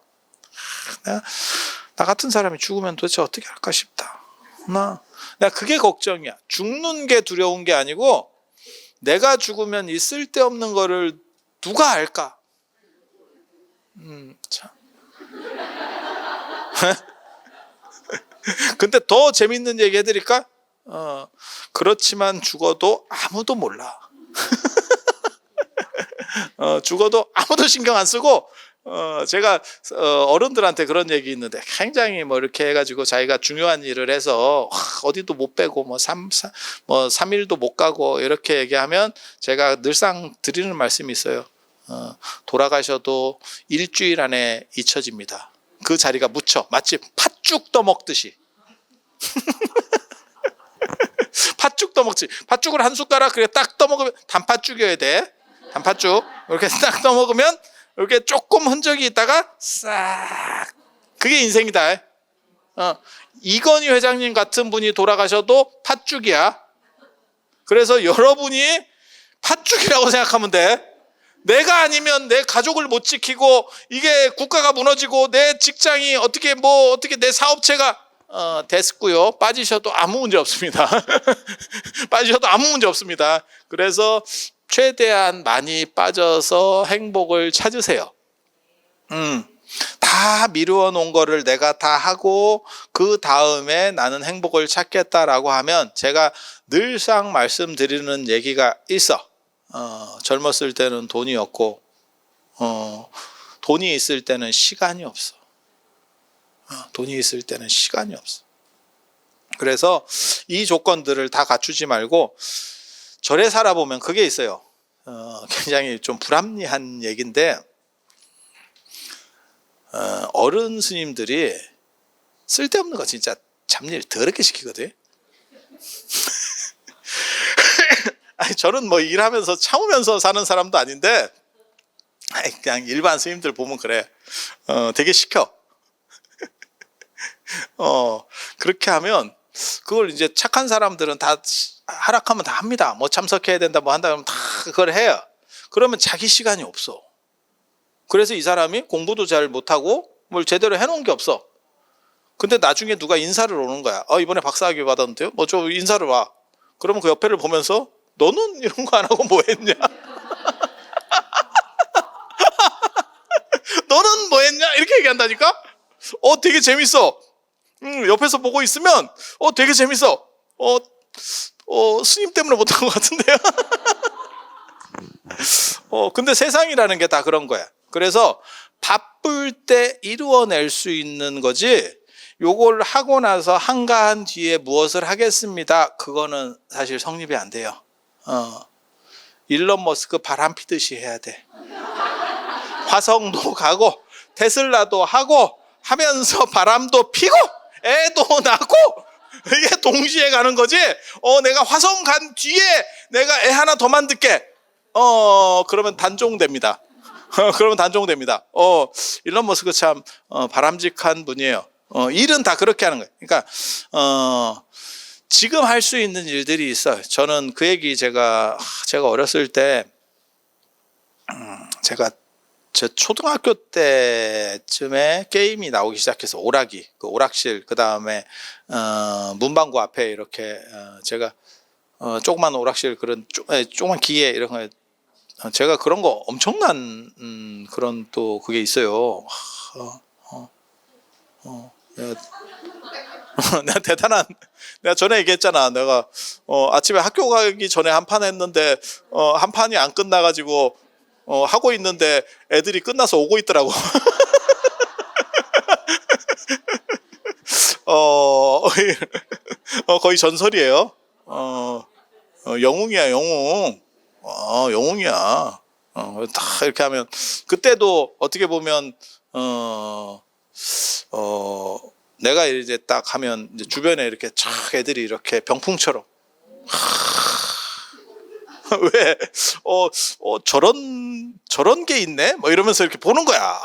Speaker 1: 나 같은 사람이 죽으면 도대체 어떻게 할까 싶다. 나 그게 걱정이야. 죽는 게 두려운 게 아니고 내가 죽으면 이 쓸데없는 거를 누가 알까? 참. 근데 더 재밌는 얘기 해드릴까? 그렇지만 죽어도 아무도 몰라. 죽어도 아무도 신경 안 쓰고 제가 어른들한테 그런 얘기 있는데 굉장히 뭐 이렇게 해가지고 자기가 중요한 일을 해서 어디도 못 빼고 뭐 3일도 못 가고 이렇게 얘기하면 제가 늘상 드리는 말씀이 있어요. 돌아가셔도 일주일 안에 잊혀집니다. 그 자리가 묻혀 마치 팥죽 떠먹듯이. 팥죽 떠먹지. 팥죽을 한 숟가락 그래 딱 떠먹으면 단팥죽이어야 돼. 단팥죽 이렇게 딱 떠먹으면 이렇게 조금 흔적이 있다가 싹. 그게 인생이다. 이건희 회장님 같은 분이 돌아가셔도 팥죽이야. 그래서 여러분이 팥죽이라고 생각하면 돼. 내가 아니면 내 가족을 못 지키고 이게 국가가 무너지고 내 직장이 어떻게 내 사업체가 됐고요. 빠지셔도 아무 문제 없습니다. 빠지셔도 아무 문제 없습니다. 그래서 최대한 많이 빠져서 행복을 찾으세요. 다 미루어 놓은 거를 내가 다 하고 그 다음에 나는 행복을 찾겠다라고 하면 제가 늘상 말씀드리는 얘기가 있어. 젊었을 때는 돈이 없고 돈이 있을 때는 시간이 없어. 돈이 있을 때는 시간이 없어. 그래서 이 조건들을 다 갖추지 말고 절에 살아보면 그게 있어요. 굉장히 좀 불합리한 얘기인데 어른 스님들이 쓸데없는 거 진짜 잡일 더럽게 시키거든. 아니, 저는 뭐 일하면서 참으면서 사는 사람도 아닌데 그냥 일반 스님들 보면 그래. 되게 시켜. 그렇게 하면 그걸 이제 착한 사람들은 다 하락하면 다 합니다. 뭐 참석해야 된다 뭐 한다 그러면 다 그걸 해요. 그러면 자기 시간이 없어. 그래서 이 사람이 공부도 잘 못하고 뭘 제대로 해놓은 게 없어. 근데 나중에 누가 인사를 오는 거야. 이번에 박사학위 받았는데요? 뭐 좀 인사를 와. 그러면 그 옆에를 보면서 너는 이런 거 안 하고 뭐 했냐? 너는 뭐 했냐? 이렇게 얘기한다니까? 되게 재밌어. 옆에서 보고 있으면 되게 재밌어. 스님 때문에 못한 것 같은데요. 근데 세상이라는 게 다 그런 거야. 그래서 바쁠 때 이루어낼 수 있는 거지, 요걸 하고 나서 한가한 뒤에 무엇을 하겠습니다, 그거는 사실 성립이 안 돼요. 일론 머스크 바람 피듯이 해야 돼. 화성도 가고 테슬라도 하고 하면서 바람도 피고 애도 낳고, 이게 동시에 가는 거지. 내가 화성 간 뒤에 내가 애 하나 더 만들게. 그러면 단종됩니다. 그러면 단종됩니다. 일론 머스크 참 바람직한 분이에요. 일은 다 그렇게 하는 거예요. 그러니까 지금 할 수 있는 일들이 있어요. 저는 그 얘기 제가 어렸을 때, 제가 제 초등학교 때쯤에 게임이 나오기 시작해서 오락이, 그 오락실, 그 다음에 문방구 앞에 이렇게 제가 조그만 오락실, 그런 조그만 기계 이런 거, 제가 그런 거 엄청난 그런 또 그게 있어요. 내가 대단한, 내가 전에 얘기했잖아. 내가 아침에 학교 가기 전에 한 판 했는데 한 판이 안 끝나가지고 하고 있는데 애들이 끝나서 오고 있더라고. 거의 전설이에요. 영웅이야, 영웅. 영웅이야. 다 이렇게 하면, 그때도 어떻게 보면 내가 이제 딱 하면 이제 주변에 이렇게 촥 애들이 이렇게 병풍처럼 왜 저런 게 있네 뭐 이러면서 이렇게 보는 거야.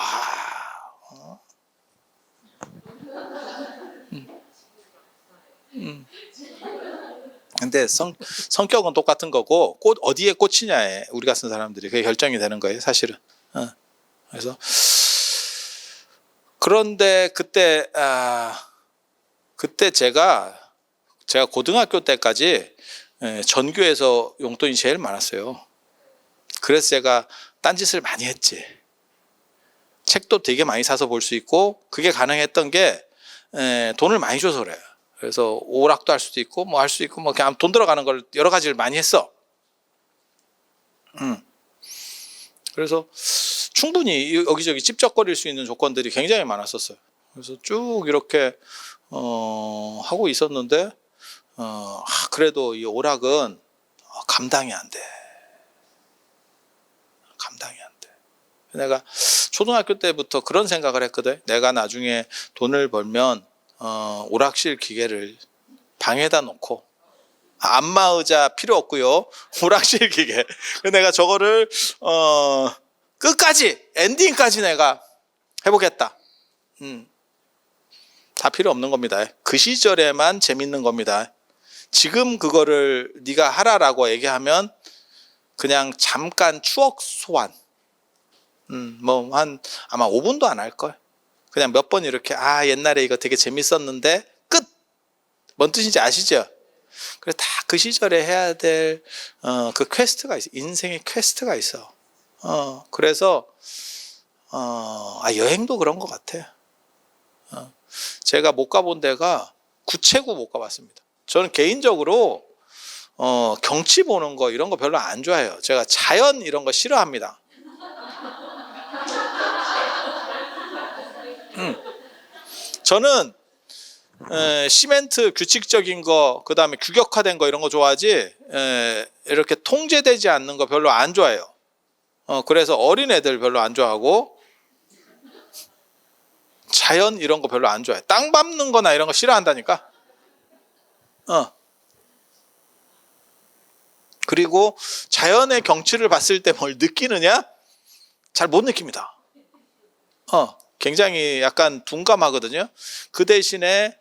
Speaker 1: 근데 성격은 똑같은 거고, 꽃 어디에 꽂히냐에 우리 같은 사람들이 그게 결정이 되는 거예요, 사실은. 그래서 그런데 그때 제가 고등학교 때까지 전교에서 용돈이 제일 많았어요. 그래서 제가 딴짓을 많이 했지. 책도 되게 많이 사서 볼 수 있고, 그게 가능했던 게 돈을 많이 줘서 그래요. 그래서 오락도 할 수도 있고 뭐 할 수 있고 뭐 그냥 돈 들어가는 걸 여러 가지를 많이 했어. 그래서 충분히 여기저기 찝쩍거릴 수 있는 조건들이 굉장히 많았었어요. 그래서 쭉 이렇게 하고 있었는데 그래도 이 오락은 감당이 안 돼. 감당이 안 돼. 내가 초등학교 때부터 그런 생각을 했거든. 내가 나중에 돈을 벌면 오락실 기계를 방에다 놓고, 안마의자 필요 없고요, 오락실 기계. 내가 저거를 끝까지 엔딩까지 내가 해보겠다. 다 필요 없는 겁니다. 그 시절에만 재밌는 겁니다. 지금 그거를 네가 하라라고 얘기하면 그냥 잠깐 추억 소환. 뭐 아마 5분도 안 할 걸. 그냥 몇 번 이렇게 옛날에 이거 되게 재밌었는데 끝. 뭔 뜻인지 아시죠? 그래서 다 그 시절에 해야 될 그 퀘스트가 있어. 인생의 퀘스트가 있어. 그래서 여행도 그런 것 같아. 제가 못 가본 데가 구체구 못 가봤습니다. 저는 개인적으로 경치 보는 거 이런 거 별로 안 좋아해요. 제가 자연 이런 거 싫어합니다. 저는 시멘트 규칙적인 거, 그 다음에 규격화된 거 이런 거 좋아하지, 이렇게 통제되지 않는 거 별로 안 좋아해요. 그래서 어린 애들 별로 안 좋아하고, 자연 이런 거 별로 안 좋아해. 땅 밟는 거나 이런 거 싫어한다니까. 그리고 자연의 경치를 봤을 때 뭘 느끼느냐? 잘 못 느낍니다. 굉장히 약간 둔감하거든요. 그 대신에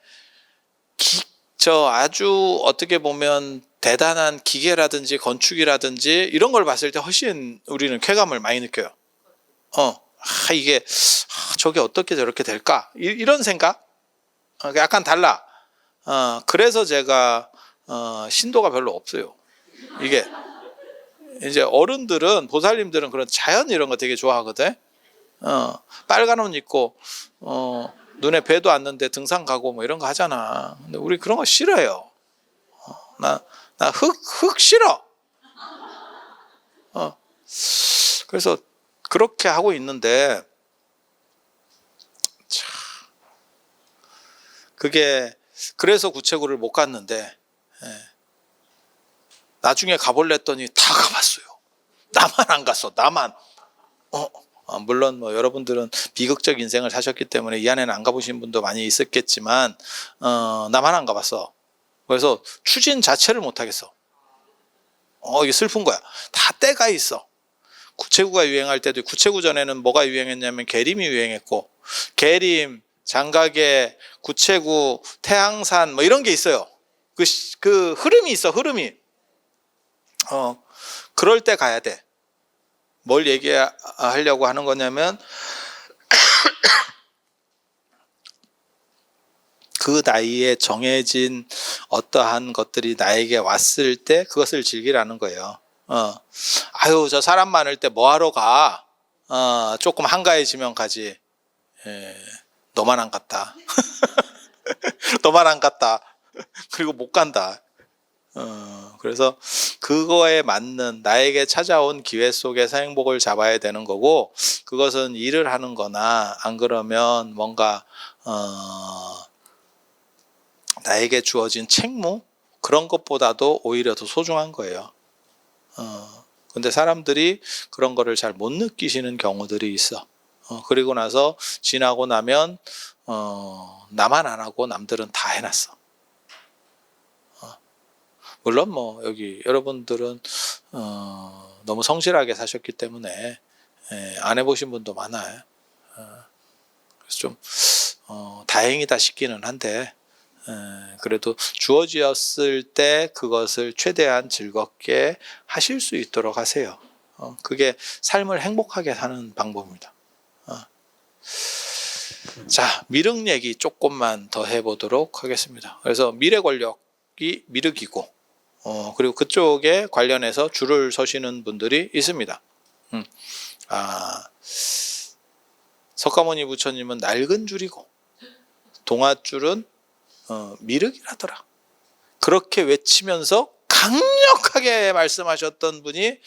Speaker 1: 아주 어떻게 보면 대단한 기계라든지 건축이라든지 이런 걸 봤을 때 훨씬 우리는 쾌감을 많이 느껴요. 이게 저게 어떻게 저렇게 될까? 이런 생각? 약간 달라. 그래서 제가 신도가 별로 없어요. 이게 이제 어른들은, 보살님들은 그런 자연 이런 거 되게 좋아하거든. 빨간 옷 입고 눈에 뵈도 않는데 등산 가고 뭐 이런 거 하잖아. 근데 우리 그런 거 싫어요. 나 흙 싫어. 그래서 그렇게 하고 있는데, 참, 그게 그래서 구체구를 못 갔는데, 나중에 가볼래 했더니 다 가봤어요. 나만 안 갔어. 나만. 물론 뭐 여러분들은 비극적 인생을 사셨기 때문에 이 안에는 안 가보신 분도 많이 있었겠지만, 나만 안 가봤어. 그래서 추진 자체를 못 하겠어. 이게 슬픈 거야. 다 때가 있어. 구체구가 유행할 때도, 구체구 전에는 뭐가 유행했냐면 계림이 유행했고, 계림, 장가계, 구체구, 태항산 뭐 이런 게 있어요. 그 흐름이 있어. 흐름이. 그럴 때 가야 돼. 뭘 얘기하려고 하는 거냐면, 그 나이에 정해진 어떠한 것들이 나에게 왔을 때 그것을 즐기라는 거예요. 저 사람 많을 때 뭐하러 가? 조금 한가해지면 가지. 너만 안 갔다. 너만 안 갔다. 그리고 못 간다. 그래서 그거에 맞는 나에게 찾아온 기회 속에서 행복을 잡아야 되는 거고, 그것은 일을 하는 거나 안 그러면 뭔가 나에게 주어진 책무, 그런 것보다도 오히려 더 소중한 거예요. 근데 사람들이 그런 거를 잘 못 느끼시는 경우들이 있어. 그리고 나서 지나고 나면 나만 안 하고 남들은 다 해놨어. 물론 뭐 여기 여러분들은 너무 성실하게 사셨기 때문에 안 해보신 분도 많아요. 그래서 좀 다행이다 싶기는 한데, 그래도 주어지었을 때 그것을 최대한 즐겁게 하실 수 있도록 하세요. 그게 삶을 행복하게 사는 방법입니다. 자, 미륵 얘기 조금만 더 해보도록 하겠습니다. 그래서 미래 권력이 미륵이고, 그리고 그쪽에 관련해서 줄을 서시는 분들이 있습니다. 석가모니 부처님은 낡은 줄이고, 동아줄은 미륵이라더라. 그렇게 외치면서 강력하게 말씀하셨던 분이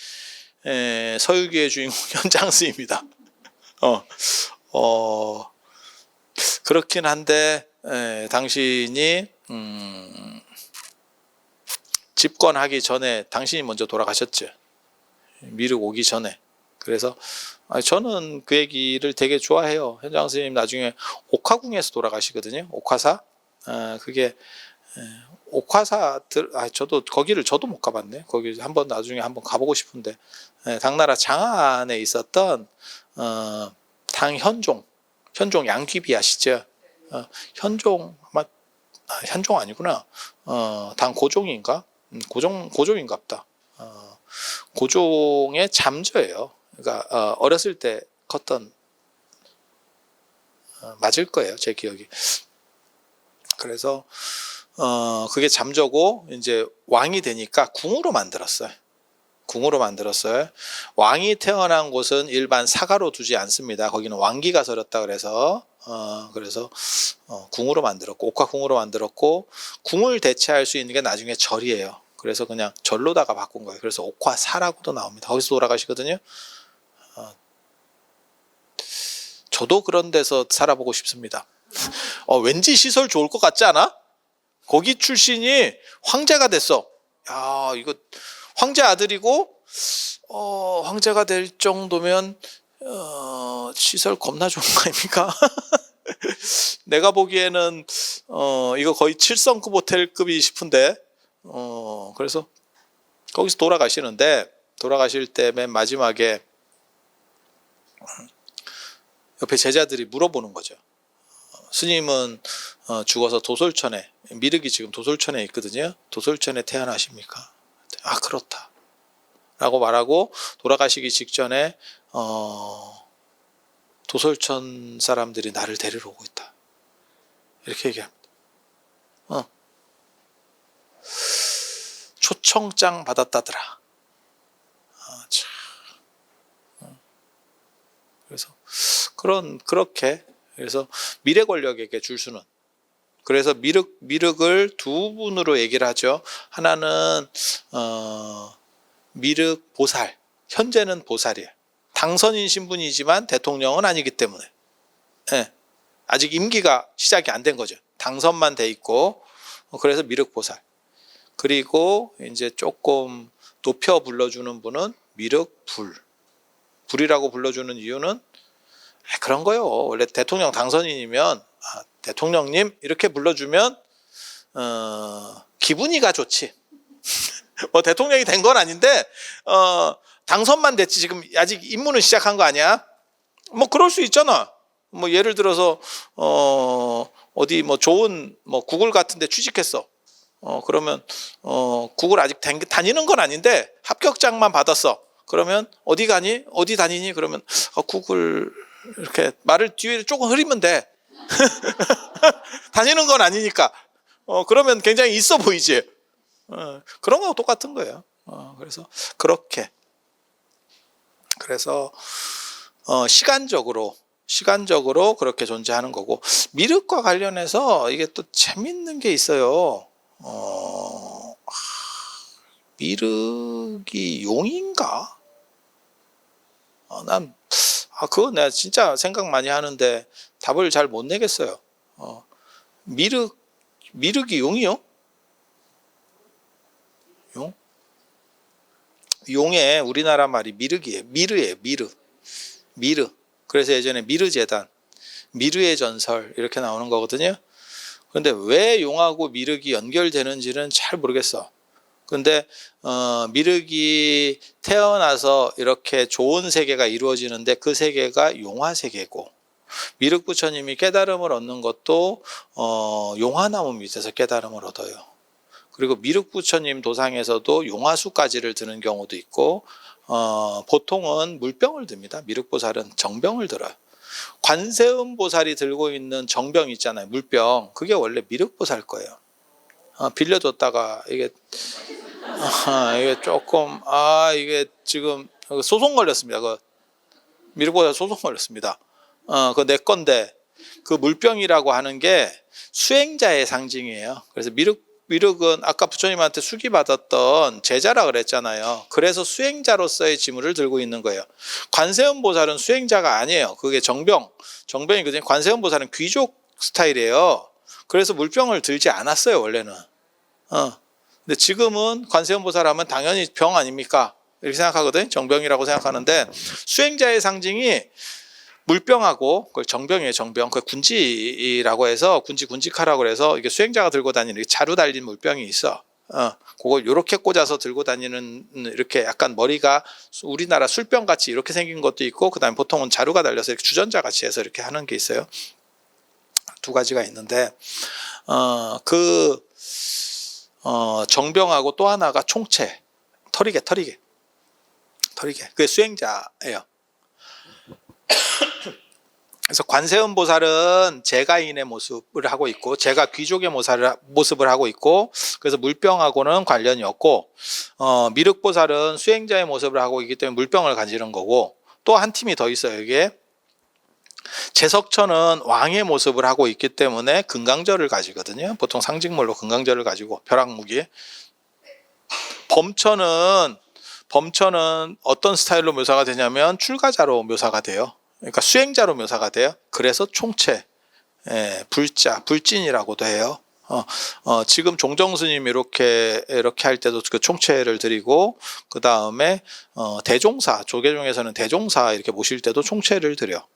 Speaker 1: 서유기의 주인공 현장스입니다. 그렇긴 한데 당신이 집권하기 전에 당신이 먼저 돌아가셨죠. 미륵 오기 전에. 그래서 저는 그 얘기를 되게 좋아해요. 현장 스님 나중에 옥화궁에서 돌아가시거든요. 옥화사. 그게 옥화사들, 저도 못 가봤네. 거기 나중에 한번 가보고 싶은데, 당나라 장안에 있었던 당현종 양귀비 아시죠? 현종 아마 현종 아니구나. 당 고종인가? 고종인가 보다. 고종의 잠저예요. 그러니까 어렸을 때 컸던, 맞을 거예요, 제 기억이. 그래서 그게 잠저고 이제 왕이 되니까 궁으로 만들었어요. 왕이 태어난 곳은 일반 사가로 두지 않습니다. 거기는 왕기가 서렸다 그래서 궁으로 만들었고, 옥화궁으로 만들었고, 궁을 대체할 수 있는 게 나중에 절이에요. 그래서 그냥 절로다가 바꾼 거예요. 그래서 옥화사라고도 나옵니다. 거기서 돌아가시거든요. 저도 그런 데서 살아보고 싶습니다. 왠지 시설 좋을 것 같지 않아? 거기 출신이 황제가 됐어. 야, 이거 황제 아들이고 황제가 될 정도면 시설 겁나 좋은 거 아닙니까? 내가 보기에는 이거 거의 7성급 호텔급이 싶은데, 그래서 거기서 돌아가시는데, 돌아가실 때 맨 마지막에 옆에 제자들이 물어보는 거죠. 스님은 죽어서 도솔천에, 미륵이 지금 도솔천에 있거든요. 도솔천에 태어나십니까? 아, 그렇다 라고 말하고, 돌아가시기 직전에 도솔천 사람들이 나를 데리러 오고 있다 이렇게 얘기합니다. 초청장 받았다더라. 참. 그래서 그렇게 그래서 미래 권력에게 줄 수는, 그래서 미륵을 두 분으로 얘기를 하죠. 하나는 미륵 보살, 현재는 보살이에요. 당선인 신분이지만 대통령은 아니기 때문에, 예, 아직 임기가 시작이 안 된 거죠. 당선만 돼 있고, 그래서 미륵 보살. 그리고 이제 조금 높여 불러주는 분은 미륵 불이라고 불러주는 이유는 그런 거요. 원래 대통령 당선인이면 대통령님 이렇게 불러주면 기분이가 좋지. 뭐 대통령이 된 건 아닌데 당선만 됐지 지금 아직 임무는 시작한 거 아니야? 뭐 그럴 수 있잖아. 뭐 예를 들어서 어디 뭐 좋은 뭐 구글 같은데 취직했어. 그러면 구글 아직 다니는 건 아닌데 합격장만 받았어. 그러면 어디 가니? 어디 다니니? 그러면 구글 이렇게 말을 뒤에 조금 흐리면 돼. 다니는 건 아니니까. 그러면 굉장히 있어 보이지. 그런 거하고 똑같은 거예요. 그래서 그렇게. 그래서 시간적으로 그렇게 존재하는 거고, 미륵과 관련해서 이게 또 재밌는 게 있어요. 미륵이 용인가? 그거 내가 진짜 생각 많이 하는데 답을 잘 못 내겠어요. 미륵이 용이요? 용? 용의 우리나라 말이 미륵이에요. 미르. 그래서 예전에 미르재단, 미르의 전설 이렇게 나오는 거거든요. 그런데 왜 용하고 미륵이 연결되는지는 잘 모르겠어. 근데 미륵이 태어나서 이렇게 좋은 세계가 이루어지는데 그 세계가 용화 세계고, 미륵 부처님이 깨달음을 얻는 것도 용화나무 밑에서 깨달음을 얻어요. 그리고 미륵 부처님 도상에서도 용화수까지를 드는 경우도 있고, 보통은 물병을 듭니다. 미륵보살은 정병을 들어요. 관세음 보살이 들고 있는 정병 있잖아요. 물병. 그게 원래 미륵보살 거예요. 빌려줬다가 이게 조금 이게 지금 소송 걸렸습니다. 그 미륵보살 소송 걸렸습니다. 그 내 건데, 그 물병이라고 하는 게 수행자의 상징이에요. 그래서 미륵은 아까 부처님한테 수기받았던 제자라 그랬잖아요. 그래서 수행자로서의 지물을 들고 있는 거예요. 관세음 보살은 수행자가 아니에요. 그게 정병이거든요. 관세음 보살은 귀족 스타일이에요. 그래서 물병을 들지 않았어요, 원래는. 근데 지금은 관세음 보살 하면 당연히 병 아닙니까? 이렇게 생각하거든요. 정병이라고 생각하는데, 수행자의 상징이 물병하고, 그걸 정병이에요, 정병. 그 군지라고 해서, 군지카라고 해서, 이게 수행자가 들고 다니는 자루 달린 물병이 있어. 그걸 이렇게 꽂아서 들고 다니는, 이렇게 약간 머리가 우리나라 술병 같이 이렇게 생긴 것도 있고, 그 다음에 보통은 자루가 달려서 이렇게 주전자 같이 해서 이렇게 하는 게 있어요. 두 가지가 있는데, 정병하고 또 하나가 총체, 털이개. 그게 수행자예요. 그래서 관세음 보살은 제가인의 모습을 하고 있고, 제가 귀족의 모습을 하고 있고, 그래서 물병하고는 관련이 없고, 미륵 보살은 수행자의 모습을 하고 있기 때문에 물병을 가지는 거고, 또 한 팀이 더 있어요. 이게 제석천은 왕의 모습을 하고 있기 때문에 금강절을 가지거든요. 보통 상징물로 금강절을 가지고, 벼락무기. 범천은 어떤 스타일로 묘사가 되냐면 출가자로 묘사가 돼요. 그러니까 수행자로 묘사가 돼요. 그래서 총체, 불진이라고도 해요. 지금 종정스님 이렇게 할 때도 그 총체를 드리고, 그 다음에 대종사, 조계종에서는 대종사 이렇게 모실 때도 총체를 드려.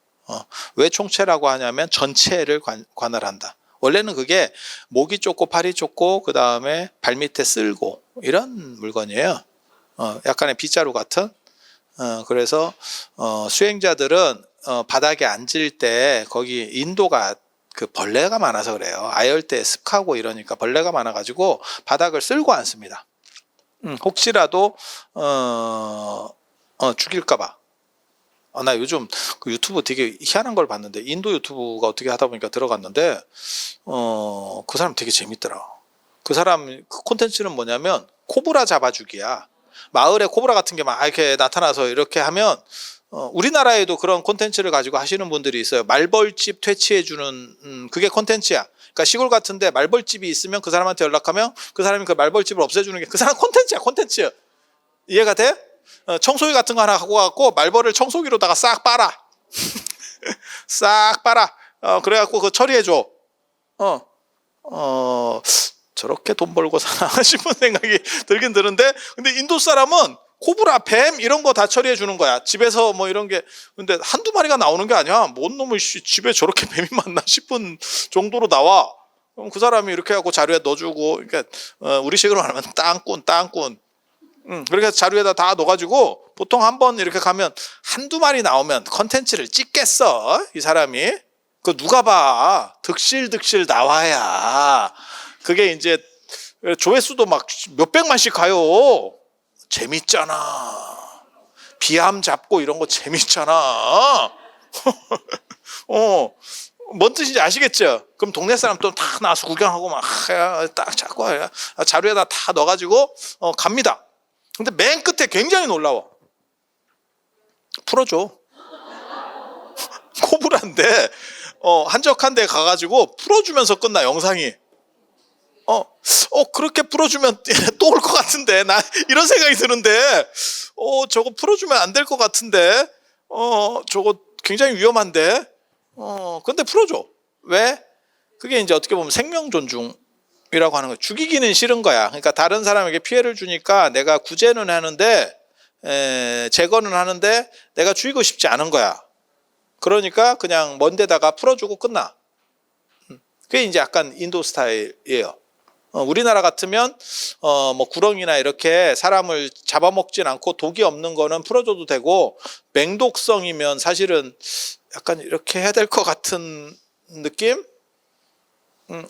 Speaker 1: 왜 총체라고 하냐면 전체를 관할 한다. 원래는 그게 목이 좁고 팔이 좁고 그 다음에 발밑에 쓸고 이런 물건이에요. 약간의 빗자루 같은. 그래서 수행자들은 바닥에 앉을 때 거기 인도가 그 벌레가 많아서 그래요. 아열대 습하고 이러니까 벌레가 많아가지고 바닥을 쓸고 앉습니다. 혹시라도 죽일까봐. 나 요즘 그 유튜브 되게 희한한 걸 봤는데, 인도 유튜브가 어떻게 하다 보니까 들어갔는데 그 사람 되게 재밌더라. 그 사람 그 콘텐츠는 뭐냐면 코브라 잡아주기야. 마을에 코브라 같은 게 막 이렇게 나타나서 이렇게 하면 우리나라에도 그런 콘텐츠를 가지고 하시는 분들이 있어요. 말벌집 퇴치해주는 그게 콘텐츠야. 그러니까 시골 같은데 말벌집이 있으면 그 사람한테 연락하면 그 사람이 그 말벌집을 없애주는 게 그 사람 콘텐츠야, 콘텐츠. 이해가 돼? 청소기 같은 거 하나 갖고 가고 말벌을 청소기로다가 싹 빨아. 싹 빨아. 그래갖고 그거 처리해줘. 저렇게 돈 벌고 사나 싶은 생각이 들긴 드는데, 근데 인도 사람은 코브라, 뱀 이런 거 다 처리해 주는 거야. 집에서 뭐 이런 게. 근데 한두 마리가 나오는 게 아니야. 뭔 놈의 집에 저렇게 뱀이 많나 싶은 정도로 나와. 그럼 그 사람이 이렇게 하고 자루에 넣어주고, 그러니까 우리식으로 말하면 땅꾼. 그렇게 해서 자루에다 다 넣어가지고, 보통 한번 이렇게 가면 한두 마리 나오면 컨텐츠를 찍겠어, 이 사람이. 그 누가 봐. 득실득실 나와야 그게 이제 조회수도 막 몇백만씩 가요. 재밌잖아. 비암 잡고 이런 거 재밌잖아. 뭔 뜻인지 아시겠죠? 그럼 동네 사람 또 다 나와서 구경하고 막 딱 잡고 자루에다 다 넣어가지고 갑니다. 근데 맨 끝에 굉장히 놀라워. 풀어줘. 코브라인데 한적한 데 가가지고 풀어주면서 끝나, 영상이. 그렇게 풀어주면 또 올 것 같은데, 나 이런 생각이 드는데, 저거 풀어주면 안 될 것 같은데, 저거 굉장히 위험한데, 근데 풀어줘. 왜? 그게 이제 어떻게 보면 생명 존중이라고 하는 거야. 죽이기는 싫은 거야. 그러니까 다른 사람에게 피해를 주니까 내가 구제는 하는데, 제거는 하는데, 내가 죽이고 싶지 않은 거야. 그러니까 그냥 먼 데다가 풀어주고 끝나. 그게 이제 약간 인도 스타일이에요. 우리나라 같으면 뭐 구렁이나 이렇게 사람을 잡아먹진 않고 독이 없는 거는 풀어줘도 되고, 맹독성이면 사실은 약간 이렇게 해야 될 것 같은 느낌?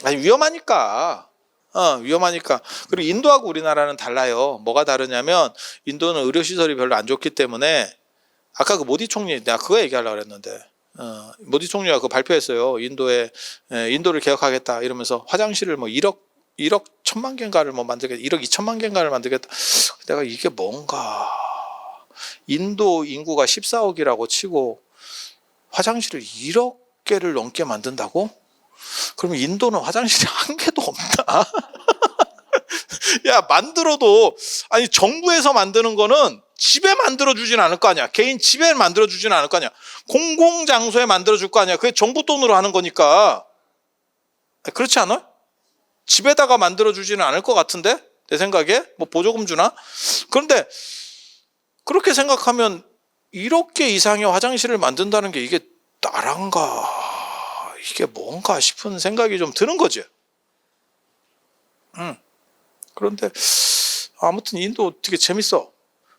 Speaker 1: 아니, 위험하니까. 위험하니까. 그리고 인도하고 우리나라는 달라요. 뭐가 다르냐면, 인도는 의료시설이 별로 안 좋기 때문에, 아까 그 모디 총리, 내가 그거 얘기하려고 그랬는데, 모디 총리가 그거 발표했어요. 인도를 개혁하겠다 이러면서 화장실을 뭐 1억 1만 개인가를 뭐 만들겠다, 1억 2천만 개인가를 만들겠다. 내가 이게 뭔가, 인도 인구가 14억이라고 치고 화장실을 1억 개를 넘게 만든다고? 그러면 인도는 화장실이 한 개도 없나? 야, 만들어도, 아니 정부에서 만드는 거는 집에 만들어 주진 않을 거 아니야. 개인 집에 만들어 주진 않을 거 아니야. 공공장소에 만들어 줄 거 아니야. 그게 정부 돈으로 하는 거니까. 그렇지 않아? 집에다가 만들어 주지는 않을 것 같은데, 내 생각에. 뭐 보조금 주나? 그런데 그렇게 생각하면 1억 개 이상의 화장실을 만든다는 게 이게 나란가, 이게 뭔가 싶은 생각이 좀 드는 거지. 그런데 아무튼 인도 되게 재밌어.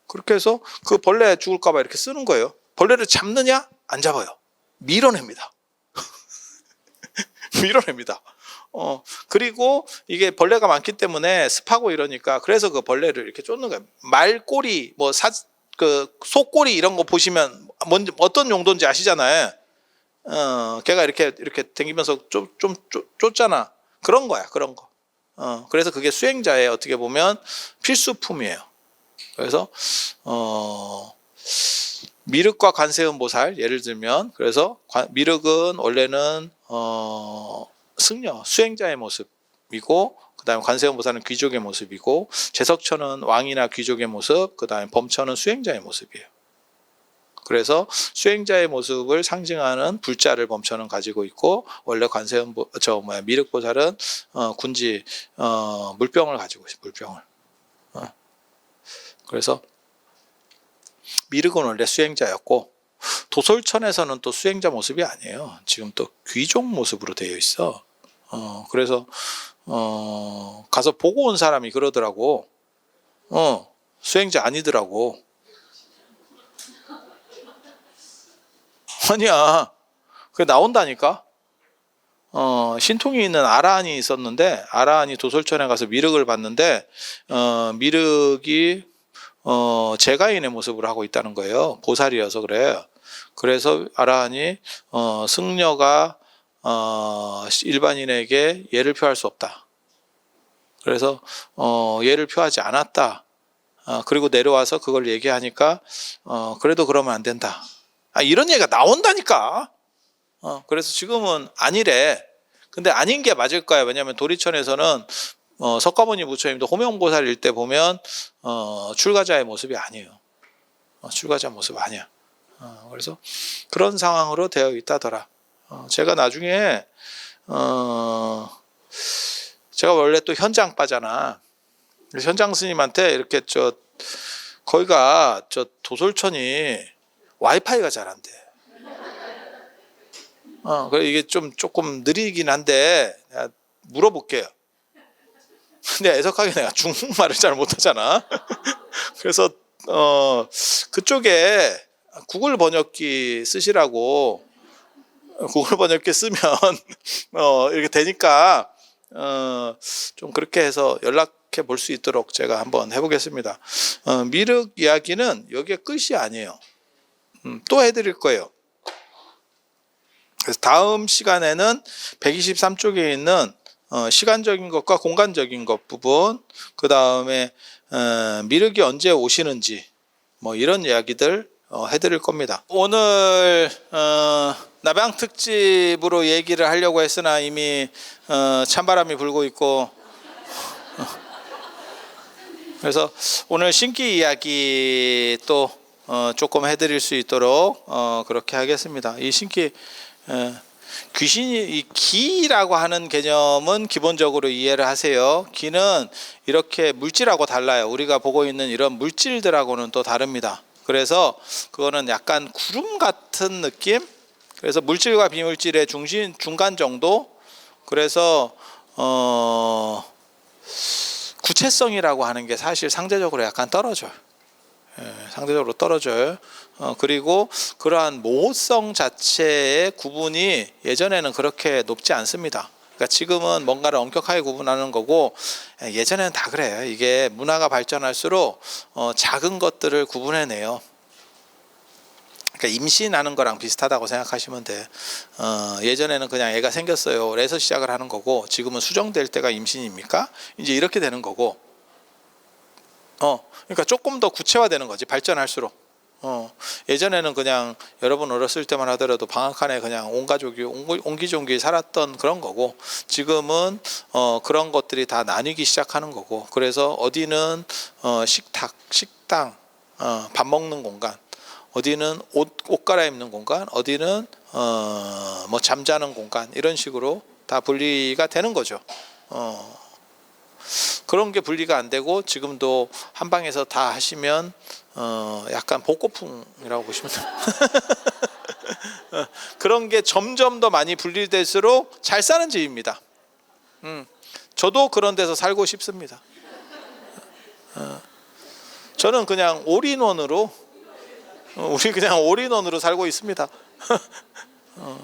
Speaker 1: 그렇게 해서 그 벌레 죽을까 봐 이렇게 쓰는 거예요. 벌레를 잡느냐? 안 잡아요. 밀어냅니다. 밀어냅니다. 그리고 이게 벌레가 많기 때문에 습하고 이러니까, 그래서 그 벌레를 이렇게 쫓는 거예요. 말꼬리, 뭐 그 소꼬리 이런 거 보시면 어떤 용도인지 아시잖아요. 걔가 이렇게 다니면서 좀 쫓잖아. 그런 거야, 그런 거. 그래서 그게 수행자의 어떻게 보면 필수품이에요. 그래서 미륵과 관세음 보살 예를 들면, 그래서 미륵은 원래는 승려, 수행자의 모습이고, 그 다음에 관세음 보살은 귀족의 모습이고, 제석처는 왕이나 귀족의 모습, 그 다음에 범처는 수행자의 모습이에요. 그래서 수행자의 모습을 상징하는 불자를 범처는 가지고 있고, 원래 미륵 보살은 군지 물병을 가지고 있어요. 물병을. 그래서 미륵은 원래 수행자였고, 도솔천에서는 또 수행자 모습이 아니에요. 지금 또 귀족 모습으로 되어 있어. 그래서 가서 보고 온 사람이 그러더라고. 수행자 아니더라고. 아니야. 그게 나온다니까. 신통이 있는 아라한이 있었는데 아라한이 도솔천에 가서 미륵을 봤는데 미륵이 제가인의 모습을 하고 있다는 거예요. 보살이어서 그래요. 그래서 아라한이 승려가 일반인에게 예를 표할 수 없다. 그래서 예를 표하지 않았다. 그리고 내려와서 그걸 얘기하니까 그래도 그러면 안 된다. 이런 얘기가 나온다니까. 그래서 지금은 아니래. 근데 아닌 게 맞을까요? 왜냐하면 도리천에서는 석가모니 부처님도 호명보살일 때 보면 출가자의 모습이 아니에요. 출가자 모습 아니야. 그래서 그런 상황으로 되어 있다더라. 제가 나중에 제가 원래 또 현장빠잖아. 현장 스님한테 이렇게 거기가 도솔천이 와이파이가 잘 안 돼. 그래 이게 조금 느리긴 한데 내가 물어볼게요. 근데 애석하게 내가 중국말을 잘 못하잖아. 그래서 그쪽에 구글 번역기 쓰시라고 구글 번역기 쓰면 이렇게 되니까 좀 그렇게 해서 연락해 볼 수 있도록 제가 한번 해보겠습니다. 미륵 이야기는 여기에 끝이 아니에요. 또 해드릴 거예요. 그래서 다음 시간에는 123쪽에 있는 시간적인 것과 공간적인 것 부분, 그 다음에 미륵이 언제 오시는지 뭐 이런 이야기들 해드릴 겁니다. 오늘 나방 특집으로 얘기를 하려고 했으나 이미 찬바람이 불고 있고 그래서 오늘 신기 이야기 또 조금 해드릴 수 있도록 그렇게 하겠습니다. 이 신기 귀신이 이 기라고 하는 개념은 기본적으로 이해를 하세요. 기는 이렇게 물질하고 달라요. 우리가 보고 있는 이런 물질들하고는 또 다릅니다. 그래서 그거는 약간 구름 같은 느낌. 그래서 물질과 비물질의 중간 정도. 그래서 구체성이라고 하는 게 사실 상대적으로 약간 떨어져요. 상대적으로 떨어져요. 그리고 그러한 모호성 자체의 구분이 예전에는 그렇게 높지 않습니다. 그러니까 지금은 뭔가를 엄격하게 구분하는 거고 예전에는 다 그래요. 이게 문화가 발전할수록 작은 것들을 구분해내요. 그러니까 임신하는 거랑 비슷하다고 생각하시면 돼. 예전에는 그냥 애가 생겼어요. 그래서 시작을 하는 거고 지금은 수정될 때가 임신입니까? 이제 이렇게 되는 거고. 그러니까 조금 더 구체화되는 거지 발전할수록. 예전에는 그냥 여러분 어렸을 때만 하더라도 방학 안에 그냥 온 가족이 옹기종기 살았던 그런 거고 지금은 그런 것들이 다 나뉘기 시작하는 거고 그래서 어디는 식당, 밥 먹는 공간, 어디는 옷 갈아입는 공간, 어디는 뭐 잠자는 공간 이런 식으로 다 분리가 되는 거죠. 그런 게 분리가 안 되고 지금도 한 방에서 다 하시면 약간 복고풍이라고 보시면 돼요. 그런 게 점점 더 많이 분리될수록 잘 사는 집입니다. 저도 그런 데서 살고 싶습니다. 저는 그냥 올인원으로 우리 그냥 올인원으로 살고 있습니다.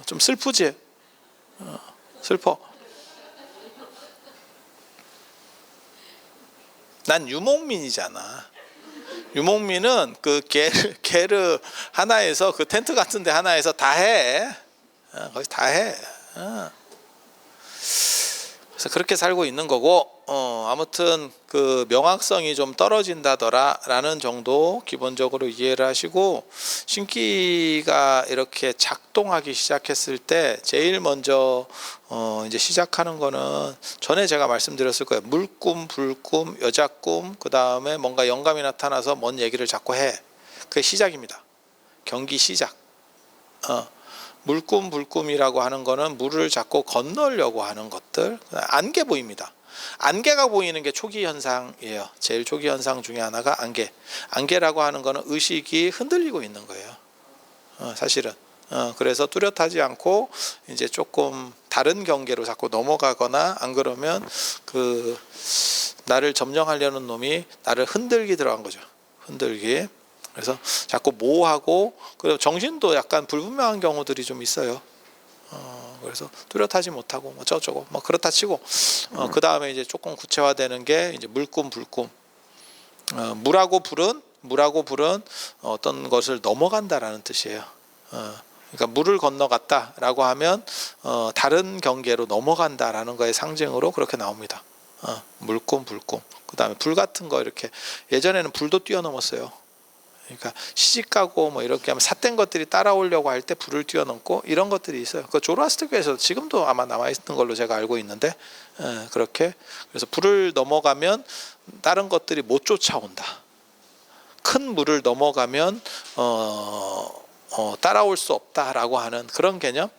Speaker 1: 좀 슬프지? 슬퍼. 난 유목민이잖아. 유목민은 그 게르 하나에서 그 텐트 같은 데 하나에서 다 해. 거기서 다 해. 그래서 그렇게 살고 있는 거고 아무튼 그 명확성이 좀 떨어진다더라라는 정도 기본적으로 이해를 하시고 신기가 이렇게 작동하기 시작했을 때 제일 먼저 이제 시작하는 거는 전에 제가 말씀드렸을 거예요. 물꿈, 불꿈, 여자꿈, 그 다음에 뭔가 영감이 나타나서 뭔 얘기를 자꾸 해. 그게 시작입니다. 경기 시작. 물꿈, 불꿈이라고 하는 거는 물을 자꾸 건너려고 하는 것들. 안개 보입니다. 안개가 보이는 게 초기 현상이에요. 제일 초기 현상 중에 하나가 안개. 안개라고 하는 거는 의식이 흔들리고 있는 거예요. 사실은. 그래서 뚜렷하지 않고 이제 조금 다른 경계로 자꾸 넘어가거나 안 그러면 나를 점령하려는 놈이 나를 흔들기 들어간 거죠. 흔들기. 그래서 자꾸 모호하고 그리고 정신도 약간 불분명한 경우들이 좀 있어요. 그래서 뚜렷하지 못하고 뭐 저쩌고 뭐 그렇다 치고 그 다음에 이제 조금 구체화되는 게 이제 물꿈 불꿈. 물하고 불은 어떤 것을 넘어간다라는 뜻이에요. 그러니까 물을 건너갔다라고 하면 다른 경계로 넘어간다라는 거의 상징으로 그렇게 나옵니다. 물꿈 불꿈. 그 다음에 불 같은 거 이렇게 예전에는 불도 뛰어넘었어요. 그러니까 시집가고 뭐 이렇게 하면 삿된 것들이 따라오려고 할 때 불을 뛰어넘고 이런 것들이 있어요. 그 조로아스터교에서 지금도 아마 남아 있는 걸로 제가 알고 있는데 그렇게 그래서 불을 넘어가면 다른 것들이 못 쫓아온다. 큰 물을 넘어가면 따라올 수 없다라고 하는 그런 개념.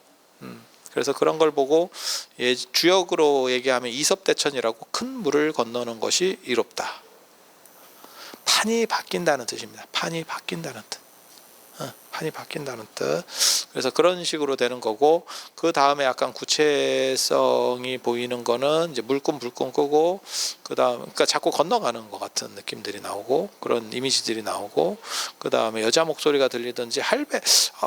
Speaker 1: 그래서 그런 걸 보고 주역으로 얘기하면 이섭대천이라고 큰 물을 건너는 것이 이롭다. 판이 바뀐다는 뜻입니다. 판이 바뀐다는 뜻. 판이 바뀐다는 뜻. 그래서 그런 식으로 되는 거고 그 다음에 약간 구체성이 보이는 거는 이제 물꿈 불꿈 끄고 그 다음 그러니까 자꾸 건너가는 것 같은 느낌들이 나오고 그런 이미지들이 나오고 그 다음에 여자 목소리가 들리든지 할배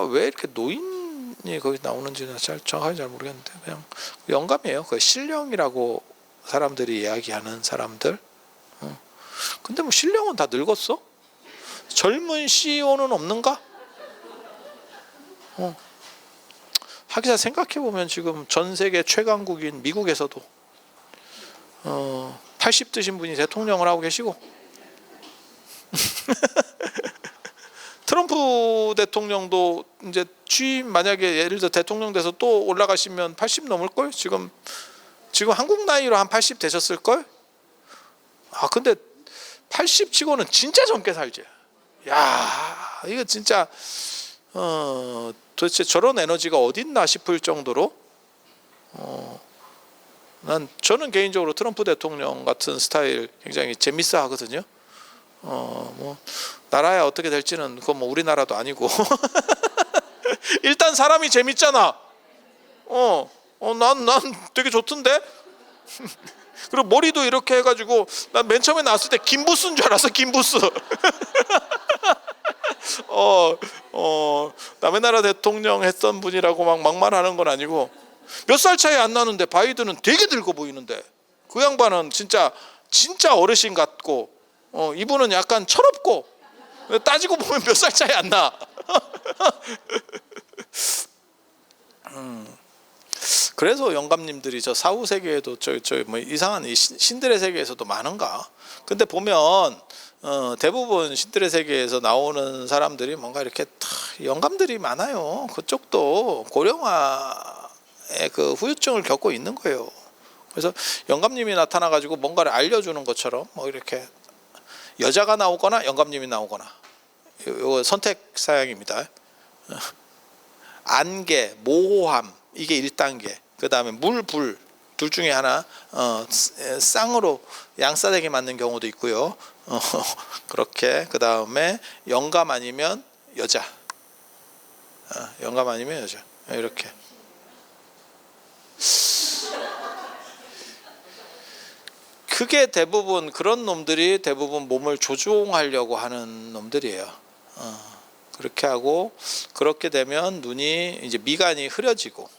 Speaker 1: 왜 이렇게 노인이 거기 나오는지는 정확하게 잘 모르겠는데 그냥 영감이에요. 그 신령이라고 사람들이 이야기하는 사람들. 근데 뭐 신령은 다 늙었어? 젊은 CEO는 없는가? 하기사 생각해보면 지금 전 세계 최강국인 미국에서도 80 드신 분이 대통령을 하고 계시고 트럼프 대통령도 이제 취임 만약에 예를 들어 대통령 돼서 또 올라가시면 80 넘을걸? 지금 한국 나이로 한 80 되셨을걸? 근데 80 치고는 진짜 젊게 살지. 야, 이거 진짜 도대체 저런 에너지가 어딨나 싶을 정도로 저는 개인적으로 트럼프 대통령 같은 스타일 굉장히 재밌어 하거든요. 뭐 나라야 어떻게 될지는 그건 뭐 우리나라도 아니고 일단 사람이 재밌잖아. 난 되게 좋던데. 그리고 머리도 이렇게 해가지고 난 맨 처음에 나왔을 때 김부스인 줄 알았어. 김부스. 남의 나라 대통령 했던 분이라고 막 막말하는 건 아니고 몇 살 차이 안 나는데 바이든은 되게 늙어 보이는데 그 양반은 진짜 어르신 같고 이분은 약간 철없고 따지고 보면 몇 살 차이 안 나. 그래서 영감님들이 저 사후 세계에도 뭐 이상한 신들의 세계에서도 많은가? 근데 보면 대부분 신들의 세계에서 나오는 사람들이 뭔가 이렇게 영감들이 많아요. 그쪽도 고령화의 그 후유증을 겪고 있는 거예요. 그래서 영감님이 나타나 가지고 뭔가를 알려주는 것처럼 뭐 이렇게 여자가 나오거나 영감님이 나오거나 이거 선택 사양입니다. 안개, 모호함 이게 1단계. 그 다음에 물, 불 둘 중에 하나 쌍으로 양싸대기 맞는 경우도 있고요. 그렇게 그 다음에 영감 아니면 여자. 영감 아니면 여자. 이렇게. 그게 대부분 그런 놈들이 대부분 몸을 조종하려고 하는 놈들이에요. 그렇게 하고 그렇게 되면 눈이 이제 미간이 흐려지고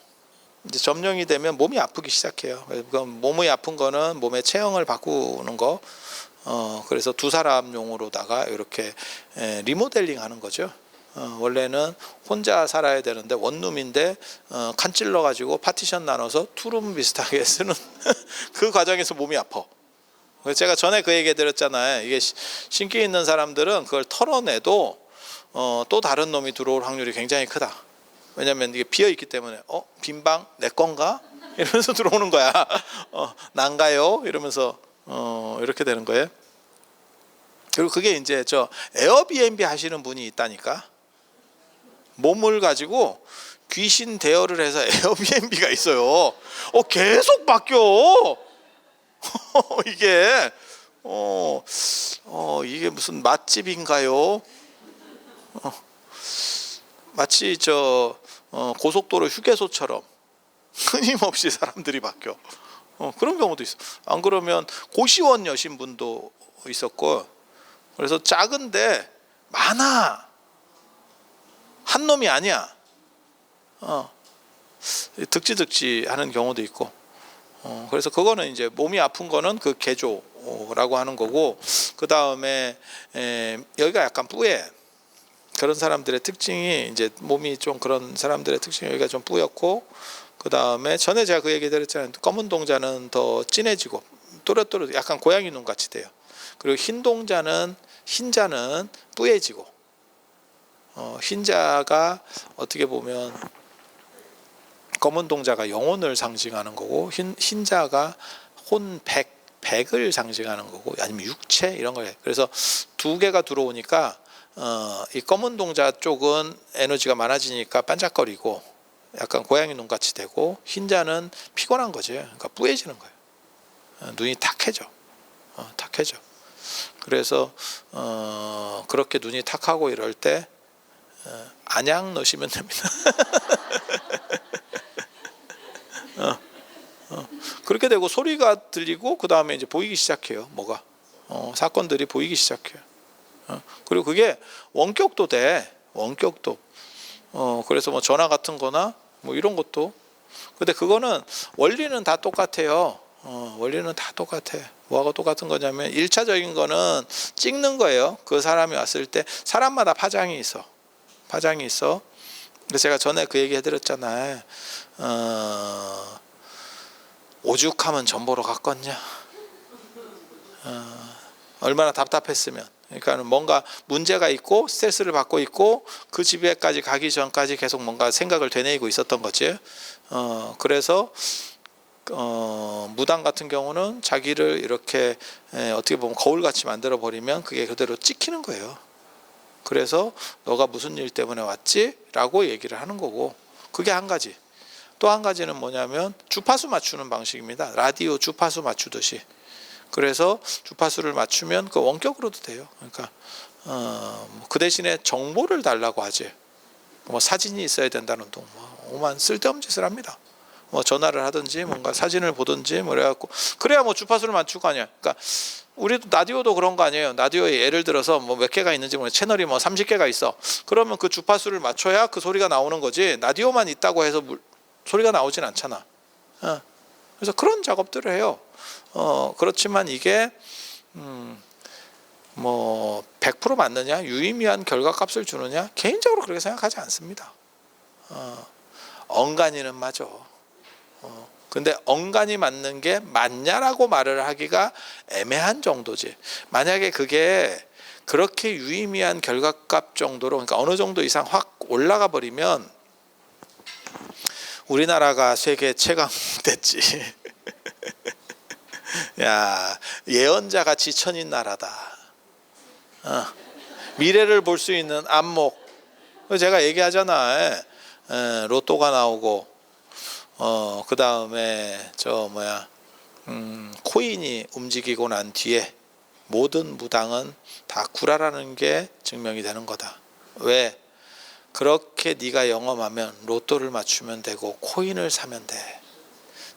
Speaker 1: 이제 점령이 되면 몸이 아프기 시작해요. 몸이 아픈 거는 몸의 체형을 바꾸는 거. 그래서 두 사람용으로다가 이렇게 리모델링 하는 거죠. 원래는 혼자 살아야 되는데 원룸인데 칸 찔러 가지고 파티션 나눠서 투룸 비슷하게 쓰는 그 과정에서 몸이 아파. 제가 전에 그 얘기 드렸잖아요. 이게 신기 있는 사람들은 그걸 털어내도 또 다른 놈이 들어올 확률이 굉장히 크다. 왜냐면 이게 비어있기 때문에 빈방 내 건가? 이러면서 들어오는 거야. 난가요? 이러면서 이렇게 되는 거예요. 그리고 그게 이제 저 에어비앤비 하시는 분이 있다니까. 몸을 가지고 귀신 대여를 해서 에어비앤비가 있어요. 계속 바뀌어. 이게 이게 무슨 맛집인가요? 마치 고속도로 휴게소처럼 끊임없이 사람들이 바뀌어. 그런 경우도 있어. 안 그러면 고시원 여신분도 있었고, 그래서 작은데 많아. 한 놈이 아니야. 득지득지 하는 경우도 있고. 그래서 그거는 이제 몸이 아픈 거는 그 개조라고 하는 거고, 그 다음에 여기가 약간 뿌예. 그런 사람들의 특징이, 이제 몸이 좀 그런 사람들의 특징이 여기가 좀 뿌옇고, 그 다음에 전에 제가 그 얘기 드렸잖아요. 검은 동자는 더 진해지고 또렷또렷 약간 고양이 눈 같이 돼요. 그리고 흰자는 뿌얘지고, 흰자가 어떻게 보면 검은 동자가 영혼을 상징하는 거고, 흰자가 백을 상징하는 거고, 아니면 육체 이런 거예요. 그래서 두 개가 들어오니까 이 검은 동자 쪽은 에너지가 많아지니까 반짝거리고 약간 고양이 눈 같이 되고, 흰자는 피곤한 거지. 그러니까 뿌얘지는 거예요. 눈이 탁해져. 탁해져. 그래서 그렇게 눈이 탁하고 이럴 때 안약 넣으시면 됩니다. 그렇게 되고 소리가 들리고, 그 다음에 이제 보이기 시작해요. 뭐가 사건들이 보이기 시작해요. 그리고 그게 원격도 돼. 원격도. 그래서 뭐 전화 같은 거나 뭐 이런 것도. 근데 그거는 원리는 다 똑같아요. 원리는 다 똑같아. 뭐하고 똑같은 거냐면 1차적인 거는 찍는 거예요. 그 사람이 왔을 때 사람마다 파장이 있어. 그래서 제가 전에 그 얘기 해드렸잖아요. 오죽하면 전 보러 갔겠냐. 얼마나 답답했으면. 그러니까 뭔가 문제가 있고 스트레스를 받고 있고, 그 집에까지 가기 전까지 계속 뭔가 생각을 되뇌이고 있었던 거지. 그래서 무당 같은 경우는 자기를 이렇게 어떻게 보면 거울같이 만들어 버리면 그게 그대로 찍히는 거예요. 그래서 너가 무슨 일 때문에 왔지? 라고 얘기를 하는 거고, 그게 한 가지. 또 한 가지는 뭐냐면 주파수 맞추는 방식입니다. 라디오 주파수 맞추듯이. 그래서 주파수를 맞추면 그 원격으로도 돼요. 그러니까 그 대신에 정보를 달라고 하지. 뭐 사진이 있어야 된다는 둥, 오만 쓸데없는 짓을 합니다. 뭐 전화를 하든지 뭔가 사진을 보든지 뭐 그래갖고, 그래야 뭐 주파수를 맞출 거 아니야. 그러니까 우리도 라디오도 그런 거 아니에요. 라디오에 예를 들어서 뭐 몇 개가 있는지 모르겠어요. 채널이 뭐 30개가 있어. 그러면 그 주파수를 맞춰야 그 소리가 나오는 거지. 라디오만 있다고 해서 소리가 나오진 않잖아. 그래서 그런 작업들을 해요. 그렇지만 이게 뭐 100% 맞느냐, 유의미한 결과값을 주느냐, 개인적으로 그렇게 생각하지 않습니다. 엉간이는 맞아. 근데 엉간이 맞는 게 맞냐라고 말을 하기가 애매한 정도지. 만약에 그게 그렇게 유의미한 결과값 정도로, 그러니까 어느 정도 이상 확 올라가 버리면 우리나라가 세계 최강 됐지. 야, 예언자가 지천인 나라다. 미래를 볼 수 있는 안목. 제가 얘기하잖아. 로또가 나오고, 그 다음에 코인이 움직이고 난 뒤에 모든 무당은 다 구라라는 게 증명이 되는 거다. 왜? 그렇게 네가 영험하면 로또를 맞추면 되고 코인을 사면 돼.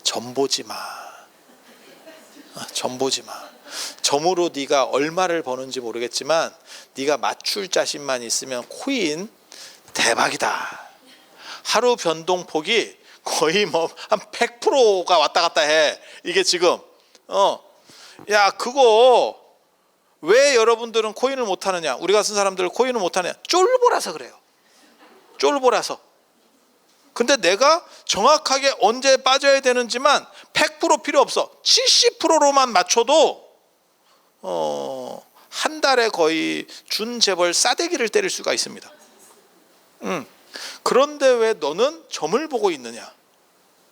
Speaker 1: 점 보지 마. 점 보지 마. 점으로 네가 얼마를 버는지 모르겠지만 네가 맞출 자신만 있으면 코인 대박이다. 하루 변동폭이 거의 뭐 한 100%가 왔다 갔다 해. 이게 지금 야, 그거 왜 여러분들은 코인을 못 하느냐? 우리 같은 사람들 코인을 못 하느냐? 쫄보라서 그래요. 쫄보라서. 근데 내가 정확하게 언제 빠져야 되는지만 100% 필요 없어. 70%로만 맞춰도 한 달에 거의 준재벌 싸대기를 때릴 수가 있습니다. 그런데 왜 너는 점을 보고 있느냐?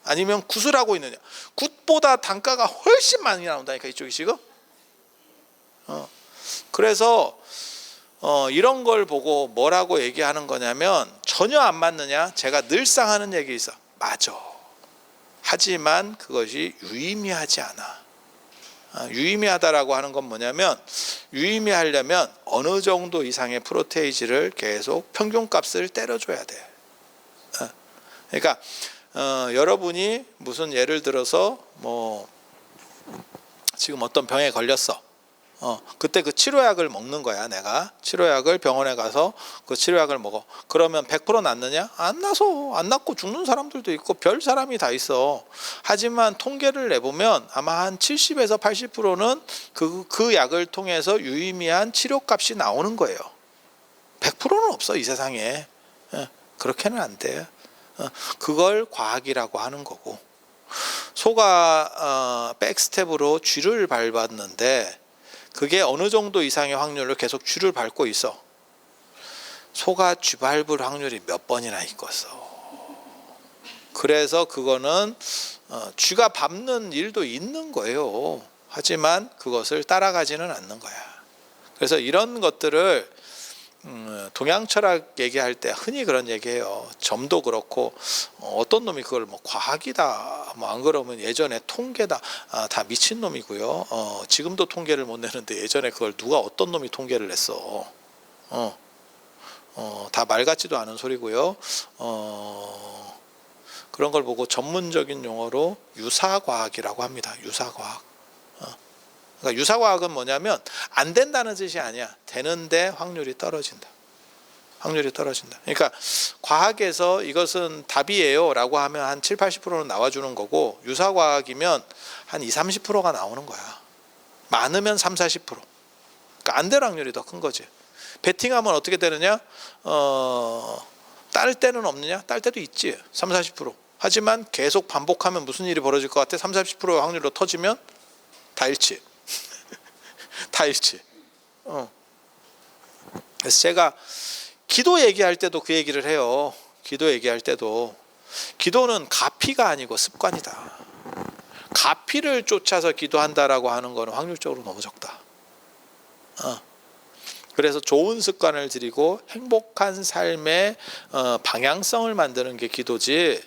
Speaker 1: 아니면 굿을 하고 있느냐? 굿보다 단가가 훨씬 많이 나온다니까, 이쪽이 지금. 그래서 이런 걸 보고 뭐라고 얘기하는 거냐면, 전혀 안 맞느냐? 제가 늘상 하는 얘기 있어. 맞아. 하지만 그것이 유의미하지 않아. 유의미하다라고 하는 건 뭐냐면, 유의미하려면 어느 정도 이상의 프로테이지를 계속 평균값을 때려줘야 돼. 그러니까 여러분이 무슨 예를 들어서 뭐 지금 어떤 병에 걸렸어. 그때 그 치료약을 먹는 거야. 내가 치료약을 병원에 가서 그 치료약을 먹어. 그러면 100% 낫느냐? 안 나서 안 낫고 죽는 사람들도 있고 별 사람이 다 있어. 하지만 통계를 내보면 아마 한 70에서 80%는 그 약을 통해서 유의미한 치료값이 나오는 거예요. 100%는 없어 이 세상에. 그렇게는 안 돼. 그걸 과학이라고 하는 거고. 소가 백스텝으로 쥐를 밟았는데 그게 어느 정도 이상의 확률로 계속 쥐를 밟고 있어. 소가 쥐 밟을 확률이 몇 번이나 있겠어. 그래서 그거는 쥐가 밟는 일도 있는 거예요. 하지만 그것을 따라가지는 않는 거야. 그래서 이런 것들을 동양 철학 얘기할 때 흔히 그런 얘기해요. 점도 그렇고 어떤 놈이 그걸 뭐 과학이다 뭐 안 그러면 예전에 통계다 다 미친놈이고요. 지금도 통계를 못 내는데 예전에 그걸 누가 어떤 놈이 통계를 냈어. 다 말 같지도 않은 소리고요. 그런 걸 보고 전문적인 용어로 유사과학이라고 합니다. 유사과학. 그러니까 유사과학은 뭐냐면 안 된다는 뜻이 아니야. 되는데 확률이 떨어진다. 확률이 떨어진다. 그러니까 과학에서 이것은 답이에요 라고 하면 한 7, 80%는 나와주는 거고 유사과학이면 한 20, 30%가 나오는 거야. 많으면 3, 40%. 그러니까 안 될 확률이 더 큰 거지. 베팅하면 어떻게 되느냐? 딸 때는 없느냐? 딸 때도 있지. 3, 40%. 하지만 계속 반복하면 무슨 일이 벌어질 것 같아? 3, 40%의 확률로 터지면 다 잃지. 다 잃지. 그래서 제가 기도 얘기할 때도 그 얘기를 해요. 기도 얘기할 때도 기도는 가피가 아니고 습관이다. 가피를 쫓아서 기도한다라고 하는 거는 확률적으로 너무 적다. 그래서 좋은 습관을 들이고 행복한 삶의 방향성을 만드는 게 기도지.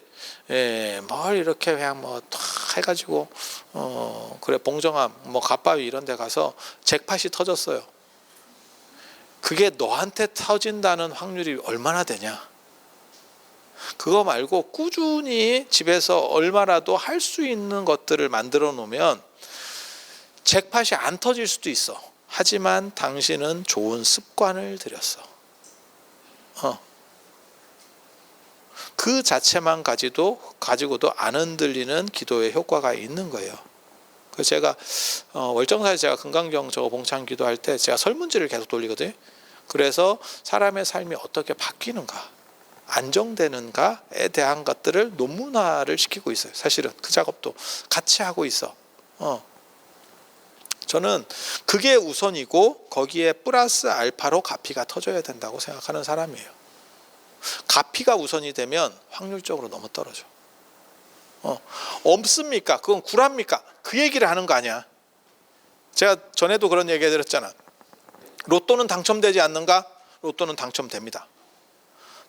Speaker 1: 뭘 이렇게 그냥 뭐 해가지고 그래 봉정암 뭐 갓바위 이런 데 가서 잭팟이 터졌어요. 그게 너한테 터진다는 확률이 얼마나 되냐. 그거 말고 꾸준히 집에서 얼마라도 할 수 있는 것들을 만들어 놓으면 잭팟이 안 터질 수도 있어. 하지만 당신은 좋은 습관을 들였어. 그 자체만 가지고도 안 흔들리는 기도의 효과가 있는 거예요. 그래서 제가 월정사에 제가 금강경 저거 봉창 기도할 때 제가 설문지를 계속 돌리거든요. 그래서 사람의 삶이 어떻게 바뀌는가, 안정되는가에 대한 것들을 논문화를 시키고 있어요. 사실은 그 작업도 같이 하고 있어. 저는 그게 우선이고 거기에 플러스 알파로 가피가 터져야 된다고 생각하는 사람이에요. 가피가 우선이 되면 확률적으로 너무 떨어져. 없습니까? 그건 구랍니까? 그 얘기를 하는 거 아니야. 제가 전에도 그런 얘기 해드렸잖아. 로또는 당첨되지 않는가? 로또는 당첨됩니다.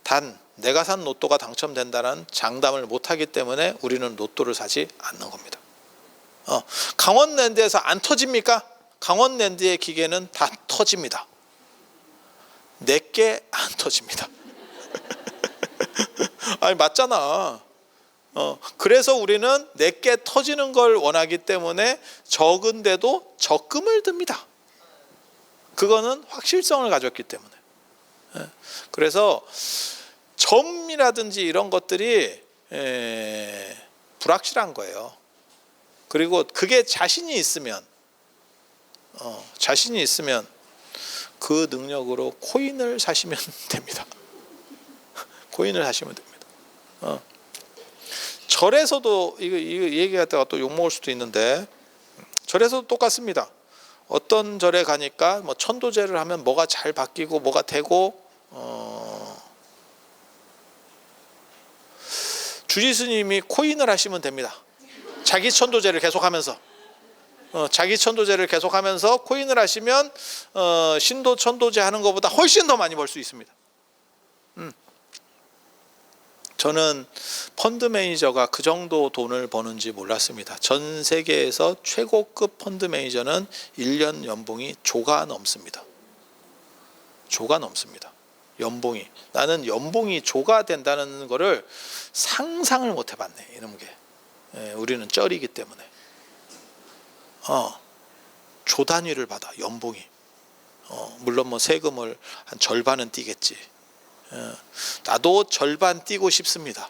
Speaker 1: 단 내가 산 로또가 당첨된다는 장담을 못하기 때문에 우리는 로또를 사지 않는 겁니다. 강원랜드에서 안 터집니까? 강원랜드의 기계는 다 터집니다. 내게 안 터집니다. 아니 맞잖아. 그래서 우리는 내게 터지는 걸 원하기 때문에 적은데도 적금을 듭니다. 그거는 확실성을 가졌기 때문에. 그래서 점이라든지 이런 것들이 불확실한 거예요. 그리고 그게 자신이 있으면 그 능력으로 코인을 사시면 됩니다. 코인을 사시면 됩니다. 절에서도 이거 얘기하다가 또 욕먹을 수도 있는데 절에서도 똑같습니다. 어떤 절에 가니까 뭐 천도제를 하면 뭐가 잘 바뀌고 뭐가 되고 주지스님이 코인을 하시면 됩니다. 자기 천도제를 계속하면서 코인을 하시면 신도 천도제 하는 것보다 훨씬 더 많이 벌 수 있습니다. 저는 펀드 매니저가 그 정도 돈을 버는지 몰랐습니다. 전 세계에서 최고급 펀드 매니저는 1년 연봉이 조가 넘습니다. 조가 넘습니다. 연봉이. 나는 연봉이 조가 된다는 거를 상상을 못 해봤네. 이런 게. 우리는 쩔이기 때문에. 조 단위를 받아, 연봉이. 물론 뭐 세금을 한 절반은 떼겠지. 나도 절반 떼고 싶습니다.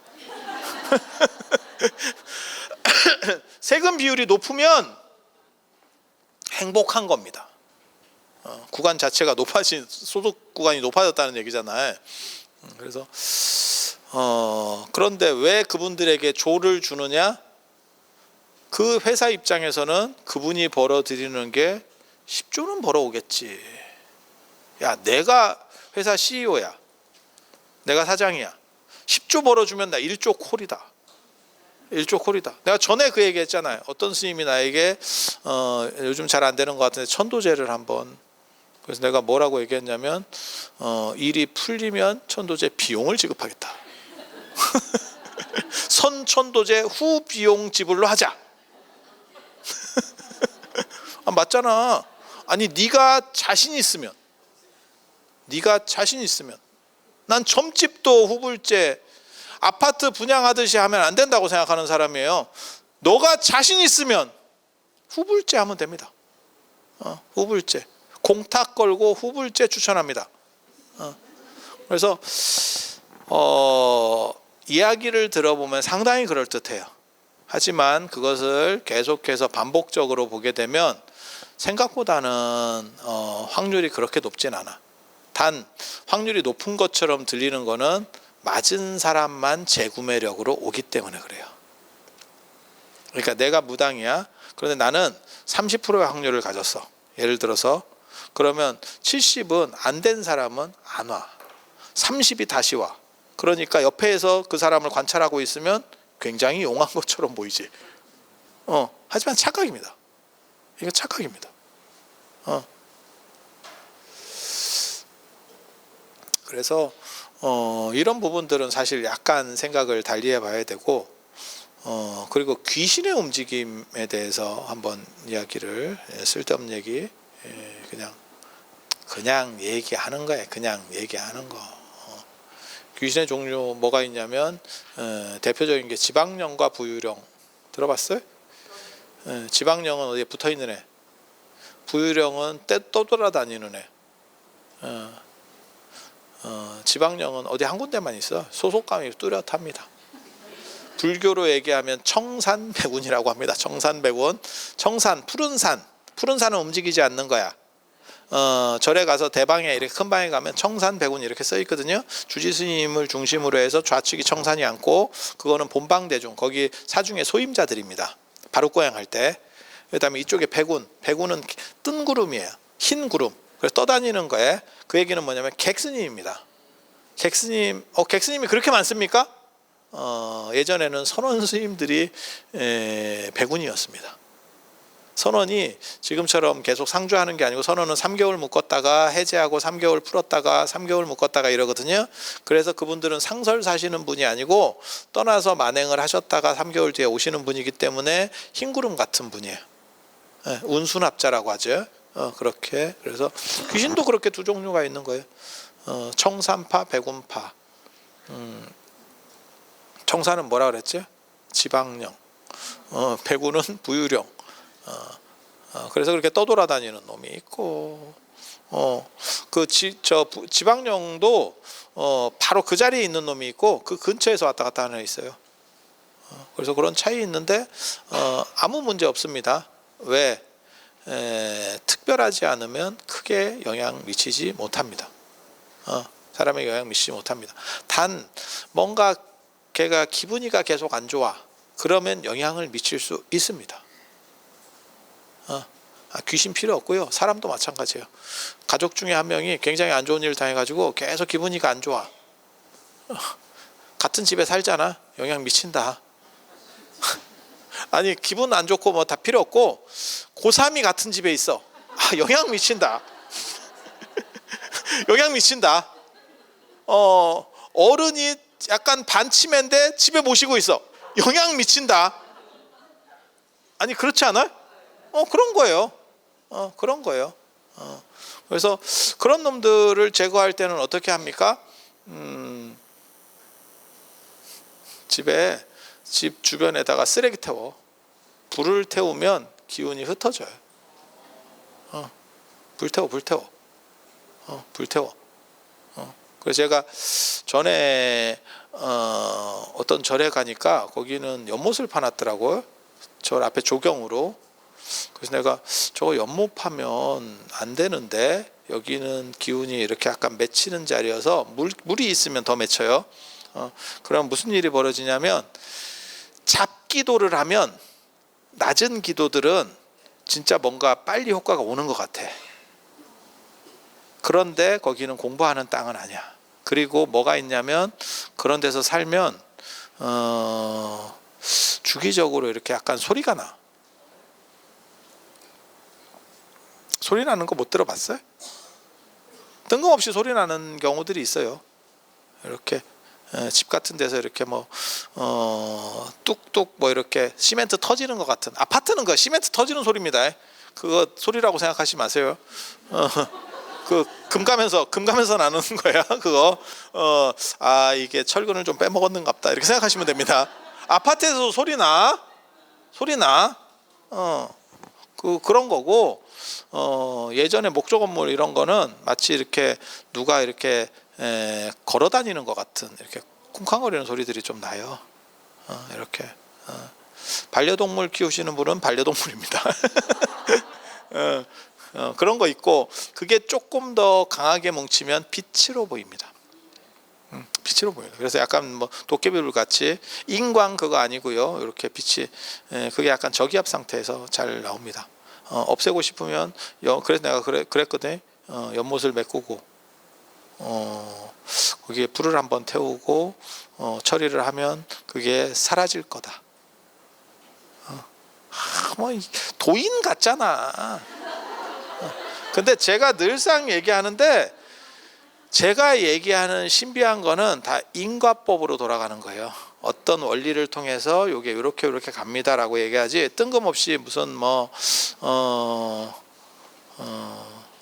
Speaker 1: 세금 비율이 높으면 행복한 겁니다. 구간 자체가 높아진, 소득 구간이 높아졌다는 얘기잖아요. 그래서 그런데 왜 그분들에게 조를 주느냐? 그 회사 입장에서는 그분이 벌어들이는 게 10조는 벌어오겠지. 야, 내가 회사 CEO야, 내가 사장이야, 10조 벌어주면 나 1조 콜이다. 1조 콜이다. 내가 전에 그 얘기 했잖아요. 어떤 스님이 나에게 요즘 잘 안 되는 것 같은데 천도제를 한번, 그래서 내가 뭐라고 얘기했냐면 일이 풀리면 천도제 비용을 지급하겠다. 선천도제 후 비용 지불로 하자. 맞잖아. 아니 네가 자신 있으면 난 점집도 후불제, 아파트 분양하듯이 하면 안 된다고 생각하는 사람이에요. 너가 자신 있으면 후불제 하면 됩니다. 후불제 공탁 걸고 후불제 추천합니다. 그래서 이야기를 들어보면 상당히 그럴듯해요. 하지만 그것을 계속해서 반복적으로 보게 되면 생각보다는 확률이 그렇게 높진 않아. 단 확률이 높은 것처럼 들리는 거는 맞은 사람만 재구매력으로 오기 때문에 그래요. 그러니까 내가 무당이야. 그런데 나는 30%의 확률을 가졌어. 예를 들어서 그러면 70은 안 된 사람은 안 와. 30이 다시 와. 그러니까 옆에서 그 사람을 관찰하고 있으면 굉장히 용한 것처럼 보이지. 하지만 착각입니다. 이거 착각입니다. 그래서 이런 부분들은 사실 약간 생각을 달리해 봐야 되고, 그리고 귀신의 움직임에 대해서 한번 이야기를, 쓸데없는 얘기, 그냥 얘기하는 거예요. 그냥 얘기하는 거. 귀신의 종류 뭐가 있냐면 대표적인 게 지방령과 부유령. 들어봤어요? 지방령은 어디에 붙어있는 애, 부유령은 떠돌아다니는 애. 지방령은 어디 한 군데만 있어. 소속감이 뚜렷합니다. 불교로 얘기하면 청산백운이라고 합니다. 청산백운. 청산, 푸른 산은 움직이지 않는 거야. 절에 가서 대방에 이렇게 큰 방에 가면 청산백운 이렇게 써 있거든요. 주지스님을 중심으로 해서 좌측이 청산이 않고, 그거는 본방대중, 거기 사중의 소임자들입니다. 바로고향 할 때. 그 다음에 이쪽에 백운은 뜬 구름이에요. 흰 구름. 그래서 떠다니는 거에, 그 얘기는 뭐냐면 객스님입니다. 객스님이 그렇게 많습니까? 예전에는 선원 스님들이 백운이었습니다. 선원이 지금처럼 계속 상주하는 게 아니고, 선원은 3개월 묶었다가 해제하고 3개월 풀었다가 3개월 묶었다가 이러거든요. 그래서 그분들은 상설 사시는 분이 아니고 떠나서 만행을 하셨다가 3개월 뒤에 오시는 분이기 때문에 흰구름 같은 분이에요. 운순합자라고 하죠. 그렇게. 그래서 귀신도 그렇게 두 종류가 있는 거예요. 청산파, 백운파. 청산은 뭐라 그랬지? 지방령. 백운은 부유령. 그래서 그렇게 떠돌아다니는 놈이 있고, 지방령도 바로 그 자리에 있는 놈이 있고, 그 근처에서 왔다 갔다 하는 애 있어요. 그래서 그런 차이 있는데 아무 문제 없습니다. 왜? 특별하지 않으면 크게 영향 미치지 못합니다. 사람에게 영향 미치지 못합니다. 단 뭔가 걔가 기분이가 계속 안 좋아, 그러면 영향을 미칠 수 있습니다. 귀신 필요 없고요. 사람도 마찬가지예요. 가족 중에 한 명이 굉장히 안 좋은 일을 당해가지고 계속 기분이가 안 좋아. 같은 집에 살잖아. 영향 미친다. 아니 기분 안 좋고 뭐 다 필요 없고 고3이 같은 집에 있어. 영향 미친다. 영향 미친다. 어른이 약간 반치매인데 집에 모시고 있어. 영향 미친다. 아니 그렇지 않아요? 그런 거예요. 그런 거예요. 그래서 그런 놈들을 제거할 때는 어떻게 합니까? 집 주변에다가 쓰레기 태워. 불을 태우면 기운이 흩어져요. 불태워. 불태워. 그래서 제가 전에 어떤 절에 가니까 거기는 연못을 파놨더라고요. 절 앞에 조경으로. 그래서 내가 저거 연못 파면 안 되는데, 여기는 기운이 이렇게 약간 맺히는 자리여서 물이 있으면 더 맺혀요. 그럼 무슨 일이 벌어지냐면, 잡기도를 하면 낮은 기도들은 진짜 뭔가 빨리 효과가 오는 것 같아. 그런데 거기는 공부하는 땅은 아니야. 그리고 뭐가 있냐면, 그런 데서 살면 주기적으로 이렇게 약간 소리가 나. 소리 나는 거 못 들어봤어요? 뜬금없이 소리 나는 경우들이 있어요. 이렇게 집 같은 데서 이렇게 뭐 뚝뚝 뭐 이렇게 시멘트 터지는 것 같은, 아파트는 그 시멘트 터지는 소리입니다. 그거 소리라고 생각하지 마세요. 그 금 가면서 나는 거야. 그거 이게 철근을 좀 빼먹었는갑다 이렇게 생각하시면 됩니다. 아파트에서 소리 나. 그런 거고, 예전에 목조 건물 이런 거는 마치 이렇게 누가 이렇게 걸어 다니는 것 같은, 이렇게 쿵쾅거리는 소리들이 좀 나요. 이렇게 반려동물 키우시는 분은 반려동물입니다. 그런 거 있고, 그게 조금 더 강하게 뭉치면 빛으로 보입니다. 빛으로 보여요. 그래서 약간 뭐 도깨비불 같이, 인광 그거 아니고요. 이렇게 빛이 그게 약간 저기압 상태에서 잘 나옵니다. 없애고 싶으면 그래서 내가 그랬거든. 연못을 메꾸고 거기에 불을 한번 태우고 처리를 하면 그게 사라질 거다. 뭐 도인 같잖아. 근데 제가 늘상 얘기하는데, 제가 얘기하는 신비한 거는 다 인과법으로 돌아가는 거예요. 어떤 원리를 통해서 요게 이렇게 갑니다라고 얘기하지, 뜬금없이 무슨 너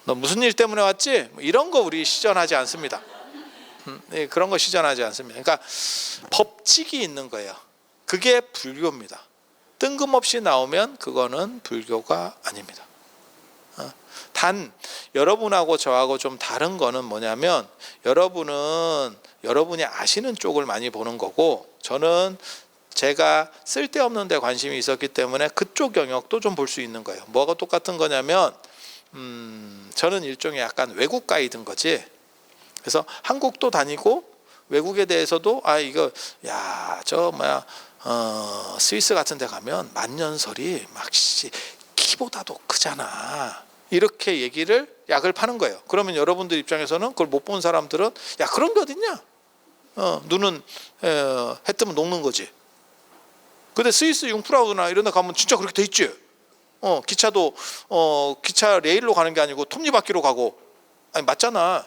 Speaker 1: 무슨 일 때문에 왔지? 이런 거 우리 시전하지 않습니다. 그런 거 시전하지 않습니다. 그러니까 법칙이 있는 거예요. 그게 불교입니다. 뜬금없이 나오면 그거는 불교가 아닙니다. 단 여러분하고 저하고 좀 다른 거는 뭐냐면, 여러분이 아시는 쪽을 많이 보는 거고, 저는 제가 쓸데없는 데 관심이 있었기 때문에 그쪽 영역도 좀 볼 수 있는 거예요. 뭐가 똑같은 거냐면, 저는 일종의 약간 외국 가이드인 거지. 그래서 한국도 다니고 외국에 대해서도 스위스 같은 데 가면 만년설이 막 키보다도 크잖아. 이렇게 약을 파는 거예요. 그러면 여러분들 입장에서는, 그걸 못 본 사람들은, 야, 그런 게 어딨냐? 눈은 해 뜨면 녹는 거지. 근데 스위스 융프라우나 이런 데 가면 진짜 그렇게 돼 있지. 기차도 기차 레일로 가는 게 아니고 톱니바퀴로 가고. 아니, 맞잖아.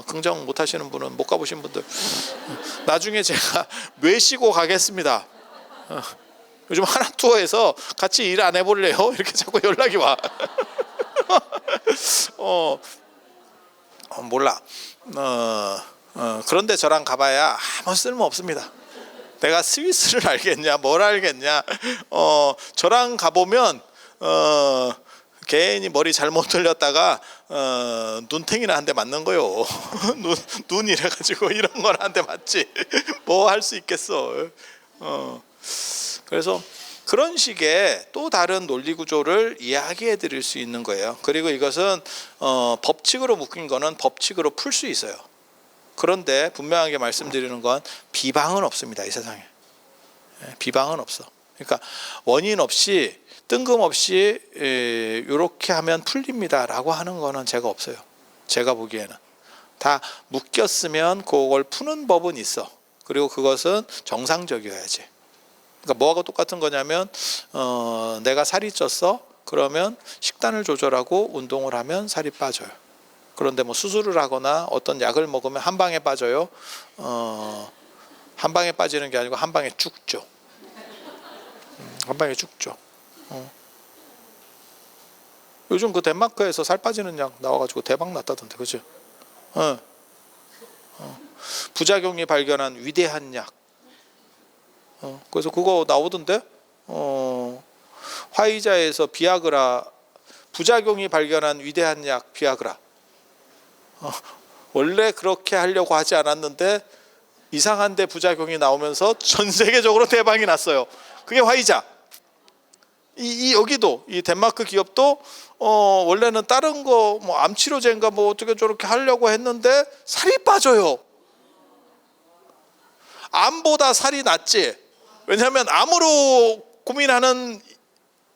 Speaker 1: 긍정 못 하시는 분은, 못 가보신 분들, 나중에 제가 뇌시고 가겠습니다. 요즘 하나투어에서 같이 일 안 해볼래요? 이렇게 자꾸 연락이 와. 몰라. 그런데 저랑 가봐야 아무 쓸모 없습니다. 내가 스위스를 알겠냐, 뭘 알겠냐. 저랑 가보면 괜히 머리 잘못 돌렸다가 눈탱이나 한 대 맞는 거요. 눈 이래가지고 이런 건 한 대 맞지. 뭐 할 수 있겠어. 그래서 그런 식의 또 다른 논리 구조를 이야기해 드릴 수 있는 거예요. 그리고 이것은 법칙으로 묶인 거는 법칙으로 풀 수 있어요. 그런데 분명하게 말씀드리는 건, 비방은 없습니다. 이 세상에. 비방은 없어. 그러니까 원인 없이 뜬금없이 이렇게 하면 풀립니다 라고 하는 거는 제가 없어요. 제가 보기에는 다 묶였으면 그걸 푸는 법은 있어. 그리고 그것은 정상적이어야지. 그러니까 뭐하고 똑같은 거냐면, 내가 살이 쪘어. 그러면 식단을 조절하고 운동을 하면 살이 빠져요. 그런데 뭐 수술을 하거나 어떤 약을 먹으면 한 방에 빠져요? 한 방에 빠지는 게 아니고 한 방에 죽죠. 한 방에 죽죠. 요즘 그 덴마크에서 살 빠지는 약 나와가지고 대박 났다던데, 그죠? 부작용이 발견한 위대한 약. 그래서 그거 나오던데, 화이자에서 비아그라 부작용이 발견한 위대한 약 비아그라. 원래 그렇게 하려고 하지 않았는데 이상한데 부작용이 나오면서 전 세계적으로 대박이 났어요. 그게 화이자. 여기도 이 덴마크 기업도 원래는 다른 거 뭐 암치료제인가 뭐 어떻게 저렇게 하려고 했는데 살이 빠져요. 암보다 살이 낫지. 왜냐하면 암으로 고민하는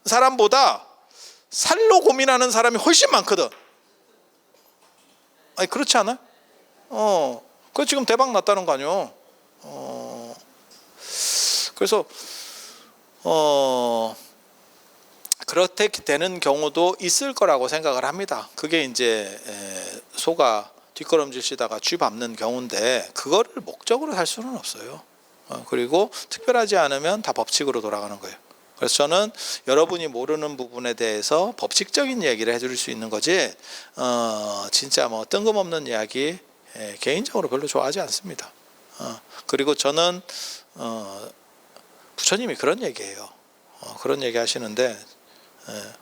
Speaker 1: 사람보다 살로 고민하는 사람이 훨씬 많거든. 아니 그렇지 않아요? 그 지금 대박 났다는 거 아니에요. 그래서 그렇게 되는 경우도 있을 거라고 생각을 합니다. 그게 이제 소가 뒷걸음질 치다가 쥐 밟는 경우인데 그거를 목적으로 할 수는 없어요. 그리고 특별하지 않으면 다 법칙으로 돌아가는 거예요. 그래서 저는 여러분이 모르는 부분에 대해서 법칙적인 얘기를 해드릴 수 있는 거지 진짜 뭐 뜬금없는 이야기 개인적으로 별로 좋아하지 않습니다. 그리고 저는 부처님이 그런 얘기해요. 그런 얘기 하시는데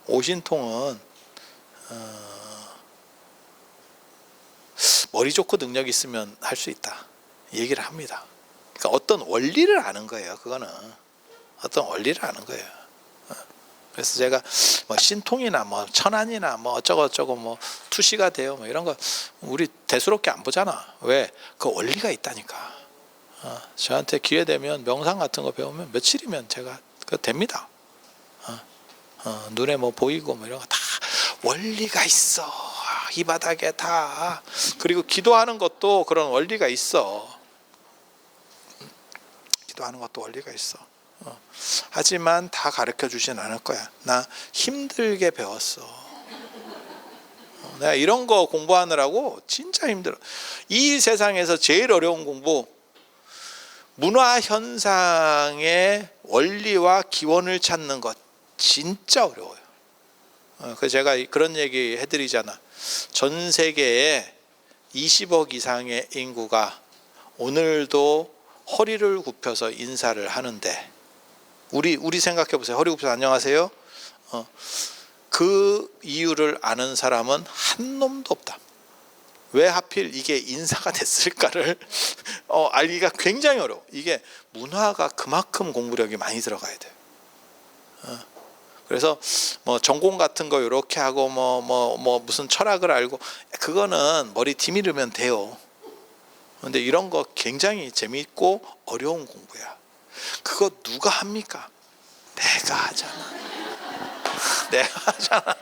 Speaker 1: 오신통은 머리 좋고 능력이 있으면 할 수 있다 얘기를 합니다. 그러니까 어떤 원리를 아는 거예요. 그거는 어떤 원리를 아는 거예요. 그래서 제가 뭐 신통이나 뭐 천안이나 뭐 어쩌고 뭐 투시가 돼요 뭐 이런 거 우리 대수롭게 안 보잖아. 왜? 그 원리가 있다니까. 저한테 기회 되면 명상 같은 거 배우면 며칠이면 제가 그 됩니다. 눈에 뭐 보이고 뭐 이런 거 다 원리가 있어. 이 바닥에 다. 그리고 기도하는 것도 그런 원리가 있어. 기도하는 것도 원리가 있어. 하지만 다 가르쳐 주진 않을 거야. 나 힘들게 배웠어. 내가 이런 거 공부하느라고 진짜 힘들어. 이 세상에서 제일 어려운 공부, 문화 현상의 원리와 기원을 찾는 것 진짜 어려워요. 그래서 제가 그런 얘기 해드리잖아. 전 세계에 20억 이상의 인구가 오늘도 허리를 굽혀서 인사를 하는데 우리 생각해 보세요. 허리 굽혀서 안녕하세요. 그 이유를 아는 사람은 한 놈도 없다. 왜 하필 이게 인사가 됐을까를 알기가 굉장히 어려워. 이게 문화가 그만큼 공부력이 많이 들어가야 돼요. 그래서 뭐 전공 같은 거 이렇게 하고 뭐 무슨 철학을 알고 그거는 머리 디미르면 돼요. 근데 이런 거 굉장히 재미있고 어려운 공부야. 그거 누가 합니까? 내가 하잖아. 내가 하잖아.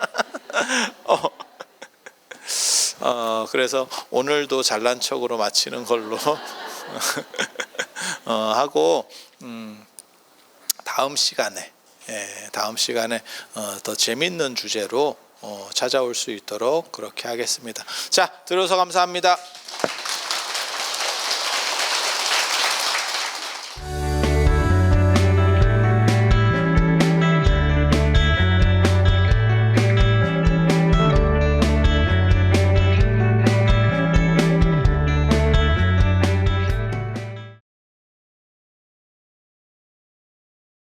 Speaker 1: 그래서 오늘도 잘난 척으로 마치는 걸로 하고 다음 시간에 더 재밌는 주제로 찾아올 수 있도록 그렇게 하겠습니다. 자, 들어서 감사합니다.